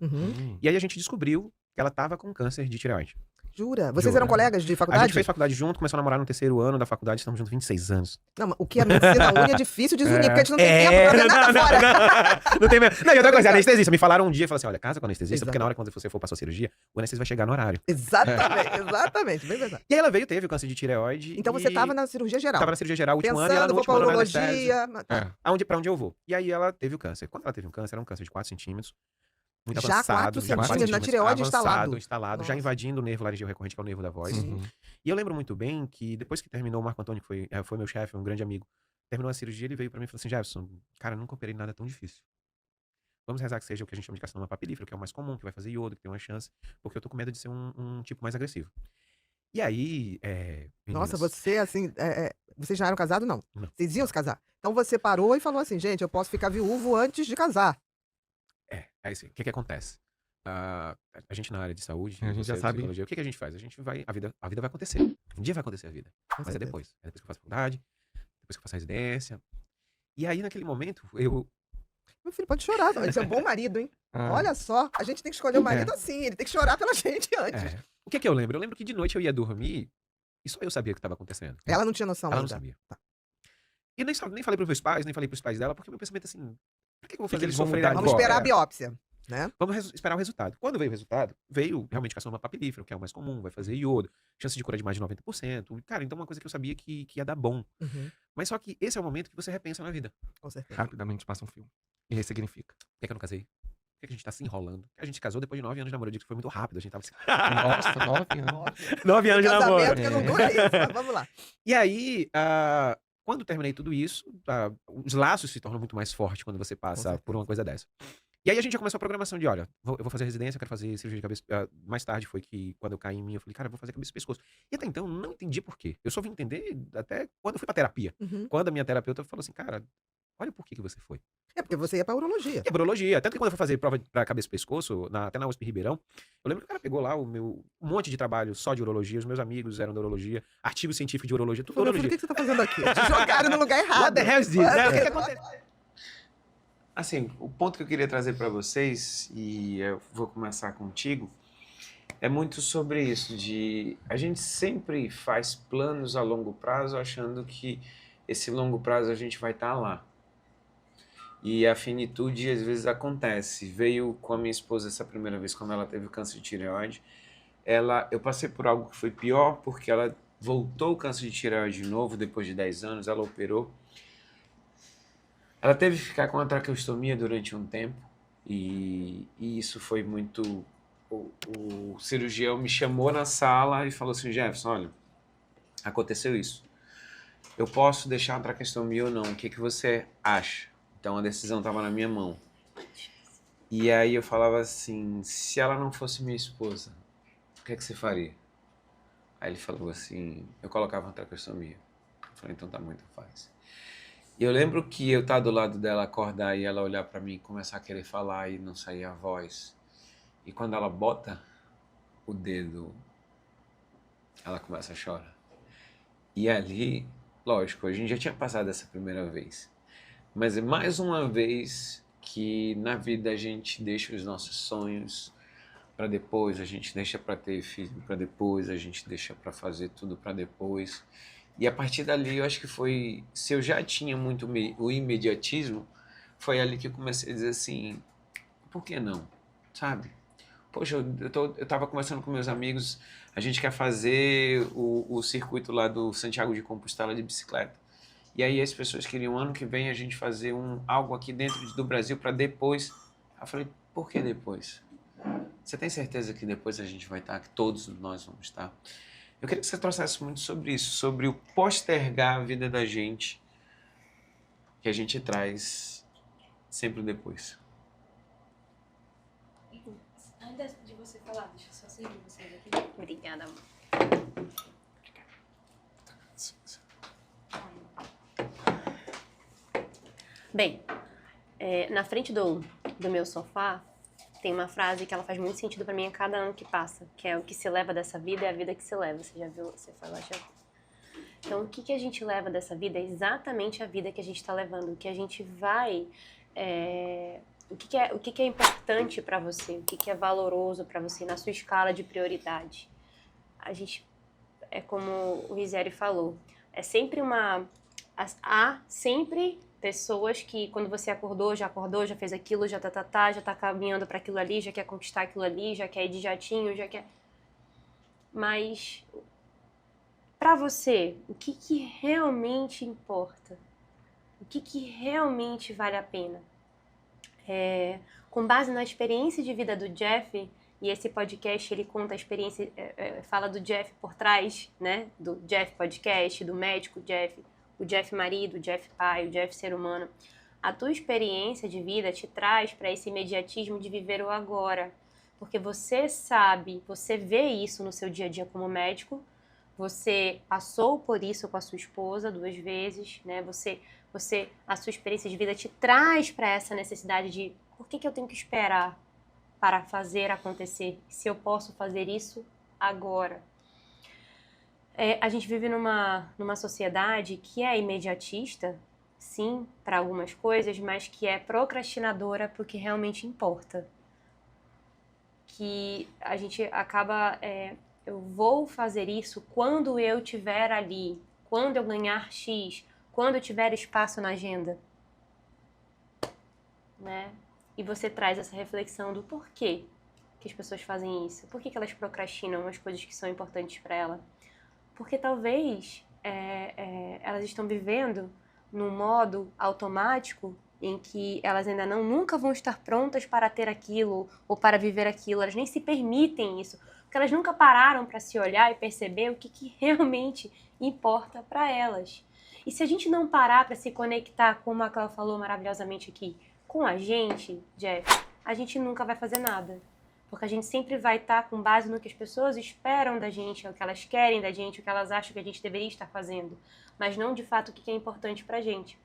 E aí a gente descobriu que ela tava com câncer de tireoide. Jura? Vocês Juro. eram colegas de A faculdade? gente fez faculdade junto, começou a namorar no 3º ano da faculdade, estamos juntos 26 anos. Não, mas o que a medicina une é difícil de desunir, porque a gente não tem tempo pra ver nada fora. Não tem mesmo. Não, e outra coisa, anestesista. Me falaram um dia, falaram assim, olha, casa com anestesista, Exato. porque na hora quando você for pra sua cirurgia, o anestesista vai chegar no horário. Exatamente, bem verdade. E aí ela veio, teve o câncer de tireoide. Então você tava na cirurgia geral. Tava na cirurgia geral, o último ano, e ela Pensando, no vou último pra ano na anestesia. urologia. Pra onde eu vou? E aí ela teve o câncer. Quando ela teve um câncer, era um câncer de 4 centímetros. Muito Já avançado. 4 centímetros na tireoide instalado, Nossa. já invadindo o nervo laringeu recorrente, que é o nervo da voz. E eu lembro muito bem que depois que terminou, o Marco Antônio, que foi meu chefe, um grande amigo, terminou a cirurgia, ele veio pra mim e falou assim, Jefferson, cara, eu nunca operei nada tão difícil. Vamos rezar que seja o que a gente chama de carcinoma papilífero, que é o mais comum, que vai fazer iodo, que tem uma chance, porque eu tô com medo de ser um tipo mais agressivo. E aí, Nossa, meninas, você, assim, vocês já eram casados, não? Não. Vocês iam se casar. Então você parou e falou assim, gente, eu posso ficar viúvo antes de casar. aí assim, o que acontece? A gente na área de saúde, A gente já você, sabe. psicologia, o que a gente faz? A vida vai acontecer. Um dia vai acontecer a vida. Com Mas é certeza. depois. É depois que eu faço faculdade, depois que eu faço residência. E aí, naquele momento, eu... Meu filho, pode chorar. Você é um bom marido, hein? Olha só, a gente tem que escolher o marido assim. Ele tem que chorar pela gente antes. O que eu lembro? Eu lembro que de noite eu ia dormir e só eu sabia o que estava acontecendo. Ela não tinha noção Ela não ainda. sabia. E nem falei pros meus pais, nem falei pros pais dela, porque meu pensamento assim, por que eu vou fazer eles eles vão sofrer mudar agora? Vamos esperar a biópsia, né? Vamos esperar o resultado. Quando veio o resultado, veio realmente carcinoma papilífero, que é o mais comum, vai fazer iodo, chance de cura de mais de 90%. Cara, então uma coisa que eu sabia que ia dar bom. Mas só que esse é o momento que você repensa na vida. Com certeza. Rapidamente passa um filme. E ressignifica. Por que eu não casei? Por que a gente tá se enrolando? A gente se casou depois de 9 anos de namoro. Eu digo que foi muito rápido. A gente tava assim... Nossa, 9 anos. 9 anos de namoro. Casamento que não dura isso, mas vamos lá. E aí, quando terminei tudo isso, os laços se tornam muito mais fortes quando você passa por uma coisa dessa. E aí a gente já começou a programação de, olha, eu vou fazer residência, eu quero fazer cirurgia de cabeça. Mais tarde foi que, quando eu caí em mim, eu falei, cara, eu vou fazer cabeça e pescoço. E até então, eu não entendi por quê. Eu só vim entender até quando eu fui pra terapia. Quando a minha terapeuta falou assim, cara, olha o porquê que você foi. É porque você ia pra urologia. E a urologia. Tanto que quando eu fui fazer prova pra cabeça e pescoço, até na USP Ribeirão, eu lembro que o cara pegou lá um monte de trabalho só de urologia, os meus amigos eram da urologia, artigo científico de urologia, tudo Meu filho, urologia. o que você tá fazendo aqui? Te jogaram no lugar errado. What the hell is this? Né? O que acontece? Assim, o ponto que eu queria trazer para vocês, e eu vou começar contigo, é muito sobre isso, de a gente sempre faz planos a longo prazo achando que esse longo prazo a gente vai estar lá. E a finitude às vezes acontece. Veio com a minha esposa essa primeira vez, quando ela teve câncer de tireoide. Eu passei por algo que foi pior, porque ela voltou o câncer de tireoide de novo, depois de 10 anos, ela operou. Ela teve que ficar com a traqueostomia durante um tempo, e isso foi muito... O cirurgião me chamou na sala e falou assim, Jefferson, olha, aconteceu isso. Eu posso deixar a traqueostomia ou não, o que você acha? Então a decisão estava na minha mão. E aí eu falava assim, se ela não fosse minha esposa, o que você faria? Aí ele falou assim, eu colocava uma traqueostomia. Eu falei, então tá bom, então faz. E eu lembro que eu tava do lado dela, acordar e ela olhar pra mim e começar a querer falar e não sair a voz. E quando ela bota o dedo, ela começa a chorar. E ali lógico, a gente já tinha passado essa primeira vez. Mas é mais uma vez que na vida a gente deixa os nossos sonhos para depois, a gente deixa para ter filho para depois, a gente deixa para fazer tudo para depois. E a partir dali, eu acho que foi, se eu já tinha muito o imediatismo, foi ali que eu comecei a dizer assim, por que não? Sabe? Poxa, eu tava conversando com meus amigos, a gente quer fazer o circuito lá do Santiago de Compostela de bicicleta. E aí as pessoas queriam, ano que vem, a gente fazer algo aqui dentro do Brasil para depois. Eu falei, por que depois? Você tem certeza que depois a gente vai estar, que todos nós vamos estar? Eu queria que você trouxesse muito sobre isso, sobre o postergar a vida da gente, que a gente traz sempre depois. Antes de você falar, deixa eu só seguir vocês aqui. Obrigada, amor. Bem, na frente do meu sofá tem uma frase que ela faz muito sentido pra mim a cada ano que passa, que é o que se leva dessa vida é a vida que se leva. Você já viu? Você foi lá, já viu. Então, o que a gente leva dessa vida é exatamente a vida que a gente está levando, o que a gente vai... o que é importante para você, o que é valoroso para você na sua escala de prioridade. A gente, é como o Rizeri falou, é sempre há sempre pessoas que quando você acordou, já fez aquilo, já tá caminhando para aquilo ali, já quer conquistar aquilo ali, já quer ir de jatinho, já quer... Mas, para você, o que realmente importa? O que realmente vale a pena? Com base na experiência de vida do Jeff, e esse podcast ele conta a experiência, fala do Jeff por trás, né? Do Jeff podcast, do médico Jeff, o Jeff marido, o Jeff pai, o Jeff ser humano. A tua experiência de vida te traz para esse imediatismo de viver o agora. Porque você sabe, você vê isso no seu dia a dia como médico, você passou por isso com a sua esposa 2 vezes, né? A sua experiência de vida te traz para essa necessidade de por que eu tenho que esperar para fazer acontecer, se eu posso fazer isso agora. A gente vive numa sociedade que é imediatista, sim, para algumas coisas, mas que é procrastinadora para o que realmente importa. Que a gente acaba... eu vou fazer isso quando eu estiver ali, quando eu ganhar X, quando eu tiver espaço na agenda, né? E você traz essa reflexão do porquê que as pessoas fazem isso, por que elas procrastinam as coisas que são importantes para ela. Porque talvez elas estão vivendo num modo automático em que elas ainda nunca vão estar prontas para ter aquilo ou para viver aquilo, elas nem se permitem isso, porque elas nunca pararam para se olhar e perceber o que realmente importa para elas. E se a gente não parar para se conectar, como a Cláudia falou maravilhosamente aqui, com a gente, Jeff, a gente nunca vai fazer nada. Porque a gente sempre vai estar com base no que as pessoas esperam da gente, o que elas querem da gente, o que elas acham que a gente deveria estar fazendo, mas não de fato o que é importante pra gente.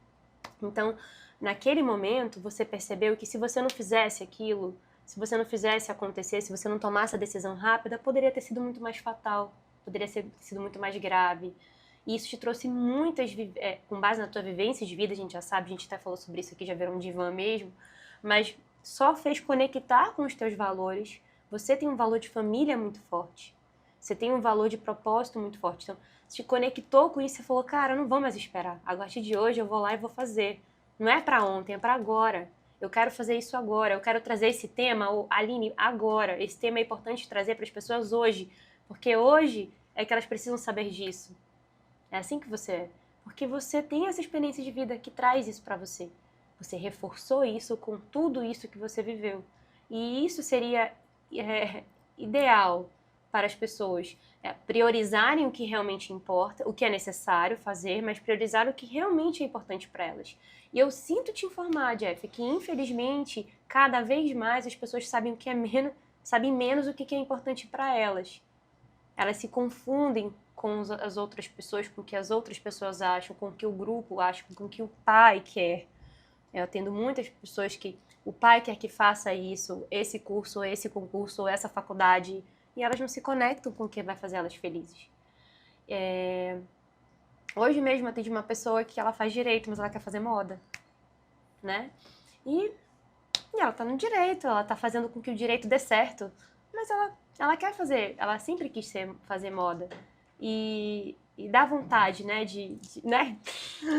Então, naquele momento, você percebeu que se você não fizesse aquilo, se você não fizesse acontecer, se você não tomasse a decisão rápida, poderia ter sido muito mais fatal, poderia ter sido muito mais grave. E isso te trouxe muitas, com base na tua vivência de vida, a gente já sabe, a gente até falou sobre isso aqui, já viram um divã mesmo, mas só fez conectar com os teus valores. Você tem um valor de família muito forte, você tem um valor de propósito muito forte, então se conectou com isso e falou, cara, eu não vou mais esperar, a partir de hoje eu vou lá e vou fazer. Não é para ontem, é para agora. Eu quero fazer isso agora, eu quero trazer esse tema, Aline, agora. Esse tema é importante trazer para as pessoas hoje, porque hoje é que elas precisam saber disso. É assim que você é. Porque você tem essa experiência de vida que traz isso para você. Você reforçou isso com tudo isso que você viveu. E isso seria ideal para as pessoas priorizarem o que realmente importa, o que é necessário fazer, mas priorizar o que realmente é importante para elas. E eu sinto te informar, Jeff, que infelizmente cada vez mais as pessoas sabem o que é menos, sabem menos o que é importante para elas. Elas se confundem com as outras pessoas, com o que as outras pessoas acham, com o que o grupo acha, com o que o pai quer. Eu atendo muitas pessoas que o pai quer que faça isso, esse curso, esse concurso, ou essa faculdade, e elas não se conectam com o que vai fazer elas felizes. Hoje mesmo eu atendi uma pessoa que ela faz direito, mas ela quer fazer moda, né? E ela tá no direito, ela tá fazendo com que o direito dê certo, mas ela quer fazer, ela sempre quis fazer moda. E dá vontade, né, né?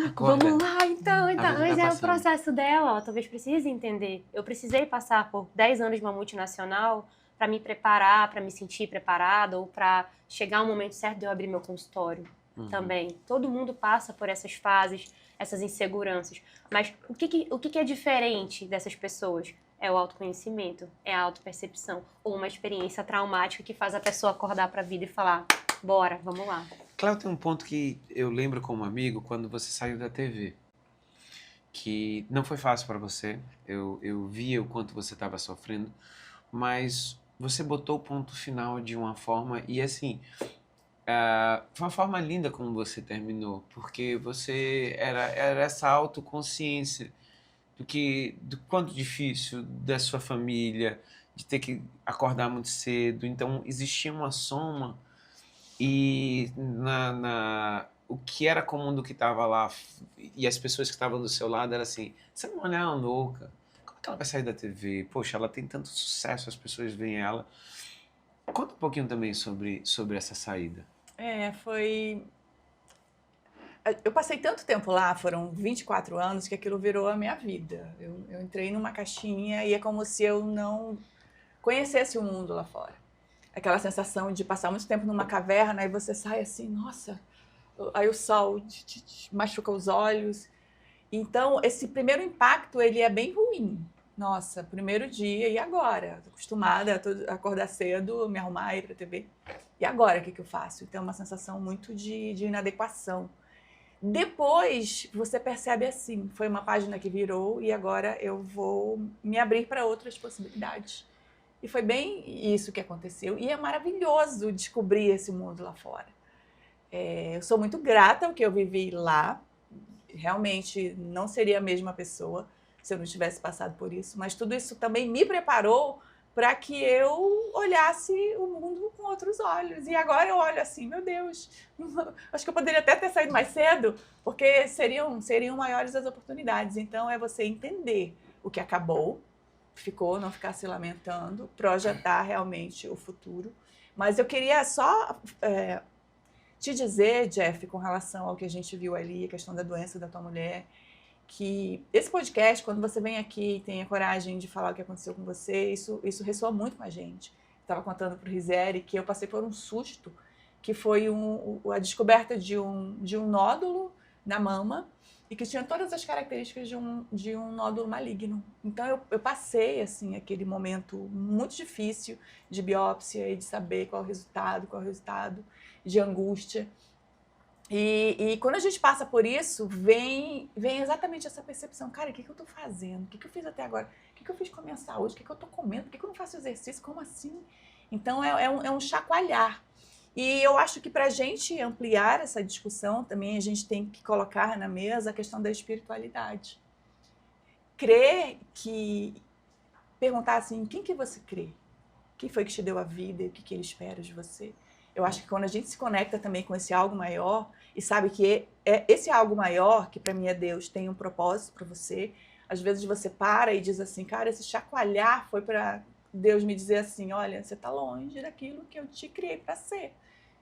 Acorda. Vamos lá, então, A vida tá mas é o passando. processo dela, ela talvez precise entender. Eu precisei passar por 10 anos de uma multinacional para me preparar, para me sentir preparada, ou para chegar um momento certo de eu abrir meu consultório também. Todo mundo passa por essas fases, essas inseguranças. Mas o que é diferente dessas pessoas? É o autoconhecimento, é a autopercepção, ou uma experiência traumática que faz a pessoa acordar para a vida e falar, bora, vamos lá. Cláudio, tem um ponto que eu lembro como amigo quando você saiu da TV, que não foi fácil para você, eu via o quanto você estava sofrendo, mas você botou o ponto final de uma forma, e assim, foi uma forma linda como você terminou, porque você era essa autoconsciência do quanto difícil da sua família, de ter que acordar muito cedo, então existia uma soma. E o que era comum do que estava lá e as pessoas que estavam do seu lado era assim, essa mulher é uma louca, como é que ela vai sair da TV? Poxa, ela tem tanto sucesso, as pessoas veem ela. Conta um pouquinho também sobre essa saída. Foi... Eu passei tanto tempo lá, foram 24 anos, que aquilo virou a minha vida. Eu entrei numa caixinha e é como se eu não conhecesse o mundo lá fora. Aquela sensação de passar muito tempo numa caverna e você sai assim, nossa, aí o sol te machuca os olhos. Então, esse primeiro impacto, ele é bem ruim. Nossa, primeiro dia, e agora? Estou acostumada a acordar cedo, me arrumar, ir para a TV. E agora, o que eu faço? Então, é uma sensação muito de inadequação. Depois, você percebe assim, foi uma página que virou e agora eu vou me abrir para outras possibilidades. E foi bem isso que aconteceu. E é maravilhoso descobrir esse mundo lá fora. Eu sou muito grata ao que eu vivi lá. Realmente não seria a mesma pessoa se eu não tivesse passado por isso. Mas tudo isso também me preparou para que eu olhasse o mundo com outros olhos. E agora eu olho assim, meu Deus, acho que eu poderia até ter saído mais cedo, porque seriam maiores as oportunidades. Então é você entender o que acabou, ficou, não ficar se lamentando, projetar realmente o futuro. Mas eu queria só te dizer, Jeff, com relação ao que a gente viu ali, a questão da doença da tua mulher, que esse podcast, quando você vem aqui e tem a coragem de falar o que aconteceu com você, isso ressoa muito com a gente. Estava contando para o Rizieri que eu passei por um susto, que foi a descoberta de um nódulo na mama, e que tinha todas as características de um nódulo maligno. Então, eu passei, assim, aquele momento muito difícil de biópsia e de saber qual o resultado, de angústia. E quando a gente passa por isso, vem exatamente essa percepção. Cara, o que eu estou fazendo? O que eu fiz até agora? O que eu fiz com a minha saúde? O que eu estou comendo? Por que eu não faço exercício? Como assim? Então, é um chacoalhar. E eu acho que para a gente ampliar essa discussão, também a gente tem que colocar na mesa a questão da espiritualidade. Perguntar assim, quem que você crê? Quem foi que te deu a vida e o que ele espera de você? Eu acho que quando a gente se conecta também com esse algo maior e sabe que esse algo maior, que para mim é Deus, tem um propósito para você, às vezes você para e diz assim, cara, esse chacoalhar foi para Deus me dizer assim, olha, você está longe daquilo que eu te criei para ser.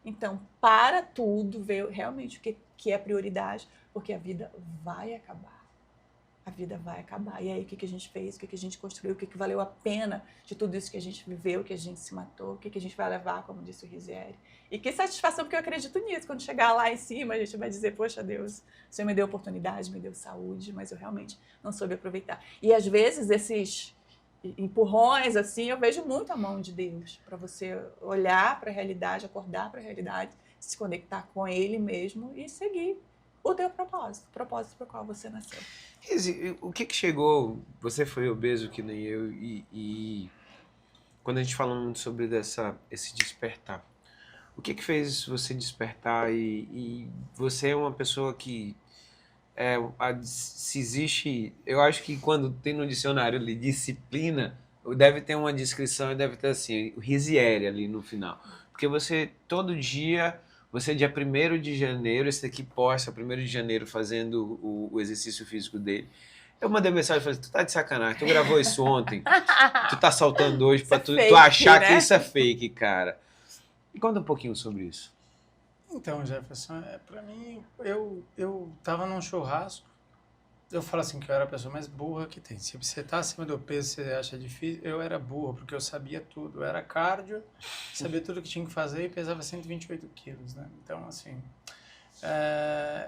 Então, para tudo, ver realmente o que é prioridade, porque a vida vai acabar. A vida vai acabar. E aí, o que a gente fez, o que a gente construiu, o que valeu a pena de tudo isso que a gente viveu, que a gente se matou, o que a gente vai levar, como disse o Rizieri. E que satisfação, porque eu acredito nisso. Quando chegar lá em cima, a gente vai dizer, poxa, Deus, o Senhor me deu oportunidade, me deu saúde, mas eu realmente não soube aproveitar. E, às vezes, esses empurrões, assim, eu vejo muito a mão de Deus para você olhar para a realidade, acordar para a realidade, se conectar com Ele mesmo e seguir o teu propósito, o propósito para o qual você nasceu. O que chegou? Você foi obeso que nem eu e quando a gente fala muito sobre esse despertar, o que fez você despertar e você é uma pessoa que se existe, eu acho que quando tem no dicionário ali disciplina, deve ter uma descrição e deve ter assim, o Rizieri ali no final. Porque você, todo dia, Você, dia 1º de janeiro, esse daqui posta 1º de janeiro fazendo o exercício físico dele. Eu mandei mensagem e falei, tu tá de sacanagem, tu gravou isso ontem, tu tá saltando hoje pra tu achar que isso é fake, cara. E conta um pouquinho sobre isso. Então, Jefferson, pra mim, eu tava num churrasco, eu falo assim que eu era a pessoa mais burra que tem. Se você tá acima do peso, você acha difícil, eu era burro, porque eu sabia tudo. Eu era cardio, sabia tudo que tinha que fazer e pesava 128 quilos, né? Então, assim,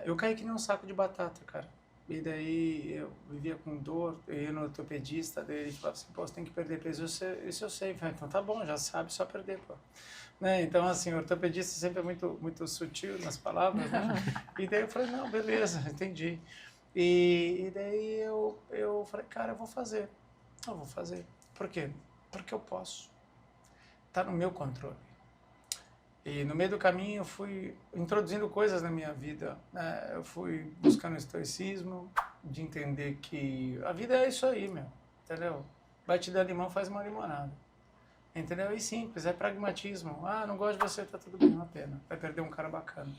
eu caí que nem um saco de batata, cara. E daí eu vivia com dor, eu ia no ortopedista, daí ele falava assim, pô, você tem que perder peso, isso eu sei. Eu falei, então tá bom, já sabe, só perder, pô. Né? Então, assim, o ortopedista sempre é muito sutil nas palavras, né? E daí eu falei, não, beleza, entendi. E daí eu falei, cara, eu vou fazer. Por quê? Porque eu posso. Tá no meu controle. E no meio do caminho eu fui introduzindo coisas na minha vida, né? Eu fui buscando estoicismo, de entender que a vida é isso aí, meu, entendeu? Vai te dar limão, faz uma limonada. Entendeu? E simples, é pragmatismo. Ah, não gosto de você, tá tudo bem, uma pena. Vai perder um cara bacana.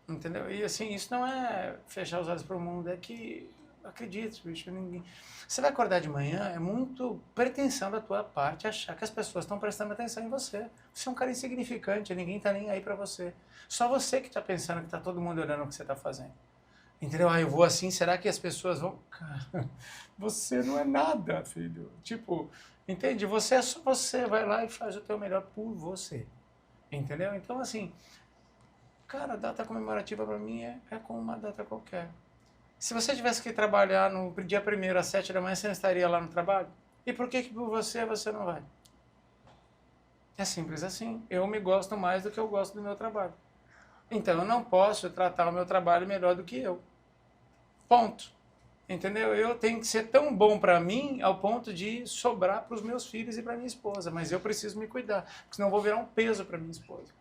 Entendeu? E assim, isso não é fechar os olhos para o mundo, é que, acredite, bicho, ninguém... Você vai acordar de manhã, é muito pretensão da tua parte achar que as pessoas estão prestando atenção em você. Você é um cara insignificante, ninguém tá nem aí para você. Só você que tá pensando que tá todo mundo olhando o que você tá fazendo. Entendeu? Ah, eu vou assim, será que as pessoas vão... Cara, você não é nada, filho. Tipo, entende? Você é só você, vai lá e faz o teu melhor por você. Entendeu? Então, assim... Cara, a data comemorativa para mim é como uma data qualquer. Se você tivesse que trabalhar no dia 1º às 7 da manhã, você não estaria lá no trabalho? E por que por você não vai? É simples assim. Eu me gosto mais do que eu gosto do meu trabalho. Então eu não posso tratar o meu trabalho melhor do que eu. Ponto. Entendeu? Eu tenho que ser tão bom para mim ao ponto de sobrar para os meus filhos e para minha esposa. Mas eu preciso me cuidar, porque senão eu vou virar um peso para minha esposa.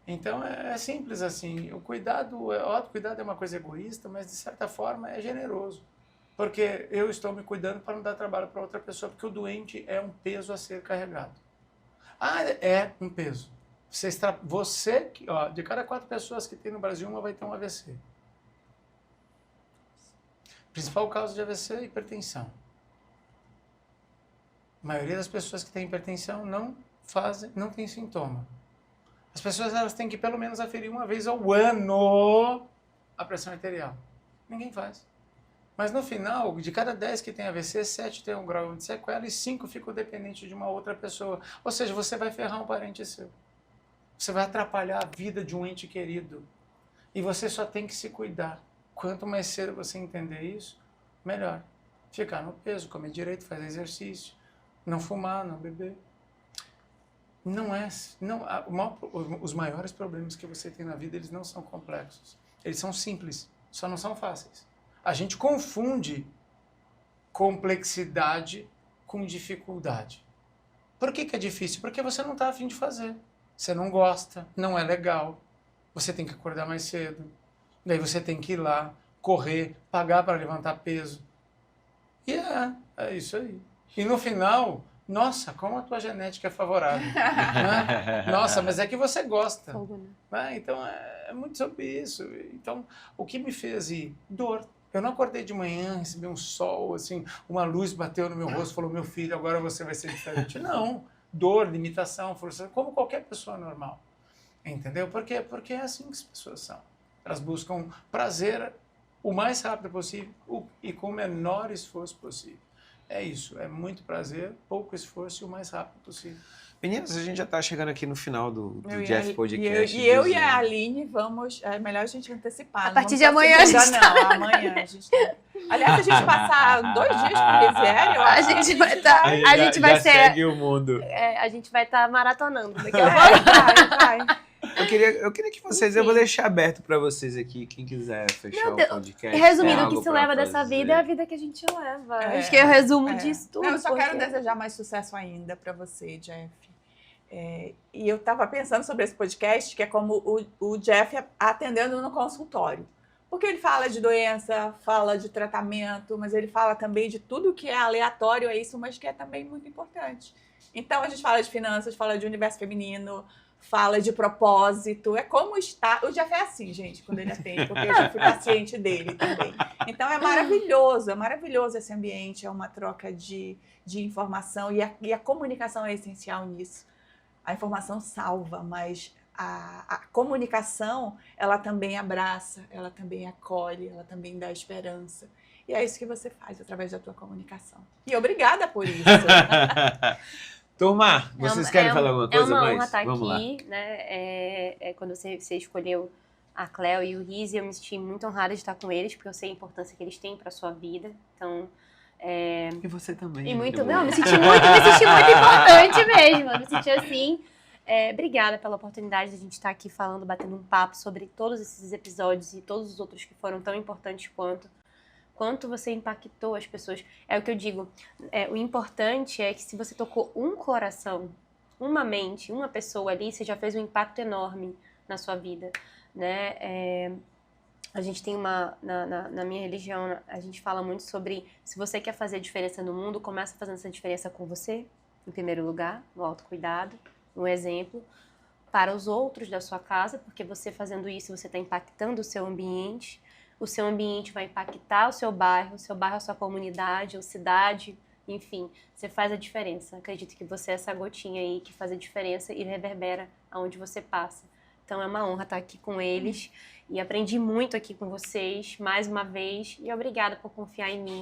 Então é simples assim, o cuidado é uma coisa egoísta, mas de certa forma é generoso, porque eu estou me cuidando para não dar trabalho para outra pessoa, porque o doente é um peso a ser carregado. Ah, é um peso. Você de cada 4 pessoas que tem no Brasil, uma vai ter um AVC. Principal causa de AVC é hipertensão. A maioria das pessoas que têm hipertensão não tem sintoma. As pessoas elas têm que pelo menos aferir uma vez ao ano a pressão arterial. Ninguém faz. Mas no final, de cada 10 que tem AVC, 7 tem um grau de sequela e 5 ficam dependentes de uma outra pessoa. Ou seja, você vai ferrar um parente seu. Você vai atrapalhar a vida de um ente querido. E você só tem que se cuidar. Quanto mais cedo você entender isso, melhor. Ficar no peso, comer direito, fazer exercício, não fumar, não beber. Os maiores problemas que você tem na vida, eles não são complexos. Eles são simples, só não são fáceis. A gente confunde complexidade com dificuldade. Por que é difícil? Porque você não está a fim de fazer. Você não gosta, não é legal. Você tem que acordar mais cedo. Daí você tem que ir lá, correr, pagar para levantar peso. E é isso aí. E no final... Nossa, como a tua genética é favorável. Né? Nossa, mas é que você gosta. Né? Então, é muito sobre isso. Então, o que me fez ir? Dor. Eu não acordei de manhã, recebi um sol, assim, uma luz bateu no meu rosto e falou, meu filho, agora você vai ser diferente. Não. Dor, limitação, força, como qualquer pessoa normal. Entendeu? Por quê? Porque é assim que as pessoas são. Elas buscam prazer o mais rápido possível e com o menor esforço possível. É isso, é muito prazer, pouco esforço e o mais rápido possível. Meninas, a gente já está chegando aqui no final do Jeff Podcast. Eu e a Aline vamos... É melhor a gente antecipar. A partir de amanhã a gente não, amanhã a gente... Aliás, se a gente passar 2 dias com o Risieri, eu acho a gente vai estar... A gente vai ser... segue o mundo. A gente vai estar maratonando daqui a pouco. Vai. Eu queria que vocês... Eu vou deixar aberto para vocês aqui, quem quiser fechar o podcast. Resumindo, o que se leva dessa vida é a vida que a gente leva. Acho que é o resumo disso tudo. Eu só quero desejar mais sucesso ainda para você, Jeff. E eu estava pensando sobre esse podcast, que é como o Jeff atendendo no consultório. Porque ele fala de doença, fala de tratamento, mas ele fala também de tudo que é aleatório a isso, mas que é também muito importante. Então, a gente fala de finanças, fala de universo feminino, fala de propósito, é como está. O Jeff é assim, gente, quando ele atende, porque eu já fui paciente dele também. Então é maravilhoso esse ambiente, é uma troca de informação e a comunicação é essencial nisso. A informação salva, mas a comunicação, ela também abraça, ela também acolhe, ela também dá esperança. E é isso que você faz através da tua comunicação. E obrigada por isso. Turma, vocês querem falar alguma coisa mais? É uma honra estar Vamos aqui, né? Quando você escolheu a Cleo e o Riz, eu me senti muito honrada de estar com eles, porque eu sei a importância que eles têm para a sua vida. Então, E você também. e muito, não, me senti muito importante mesmo. Eu me senti assim. Obrigada pela oportunidade de a gente estar aqui falando, batendo um papo sobre todos esses episódios e todos os outros que foram tão importantes quanto você impactou as pessoas. É o que eu digo, o importante é que se você tocou um coração, uma mente, uma pessoa ali, você já fez um impacto enorme na sua vida, né? A gente tem na minha religião, a gente fala muito sobre, se você quer fazer diferença no mundo, começa fazendo essa diferença com você, em primeiro lugar, no autocuidado, um exemplo, para os outros da sua casa, porque você fazendo isso, você está impactando o seu ambiente vai impactar o seu bairro, a sua comunidade, ou cidade, enfim, você faz a diferença. Acredito que você é essa gotinha aí que faz a diferença e reverbera aonde você passa. Então é uma honra estar aqui com eles e aprendi muito aqui com vocês, mais uma vez, e obrigada por confiar em mim.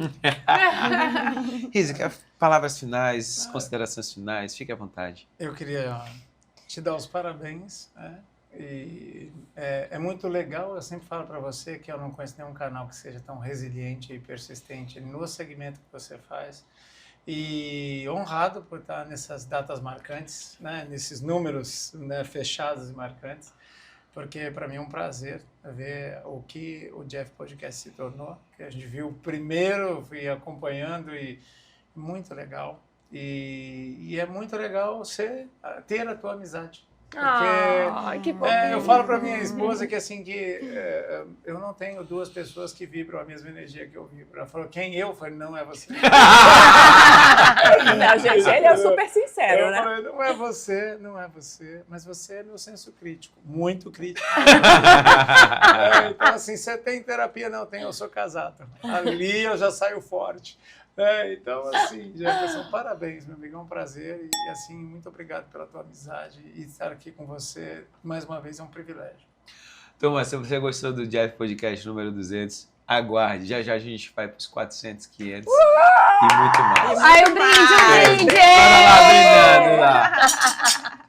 Riz, palavras finais, considerações finais, fique à vontade. Eu queria te dar os parabéns, né? E é muito legal, eu sempre falo para você que eu não conheço nenhum canal que seja tão resiliente e persistente no segmento que você faz. E honrado por estar nessas datas marcantes, né? Nesses números, né, fechados e marcantes, porque para mim é um prazer ver o que o Jeff Podcast se tornou, que a gente viu primeiro, fui acompanhando e muito legal. E é muito legal ter a tua amizade. Porque que bom. Eu falo para minha esposa que assim que eu não tenho duas pessoas que vibram a mesma energia que eu vibro. Ela falou, quem eu? Eu falei, não é você. Não, gente, ele é super sincero, né? Falei, não é você, mas você é meu senso crítico, muito crítico. Então assim, você tem terapia? Não, eu sou casado. Ali eu já saio forte. Então, assim, Jefferson, parabéns, meu amigo, é um prazer e, assim, muito obrigado pela tua amizade e estar aqui com você, mais uma vez, é um privilégio. Turma, se você gostou do Jeff Podcast número 200, aguarde, já a gente vai para os 400, 500 e muito mais. Ai, um brinde! Bora lá, brindando lá.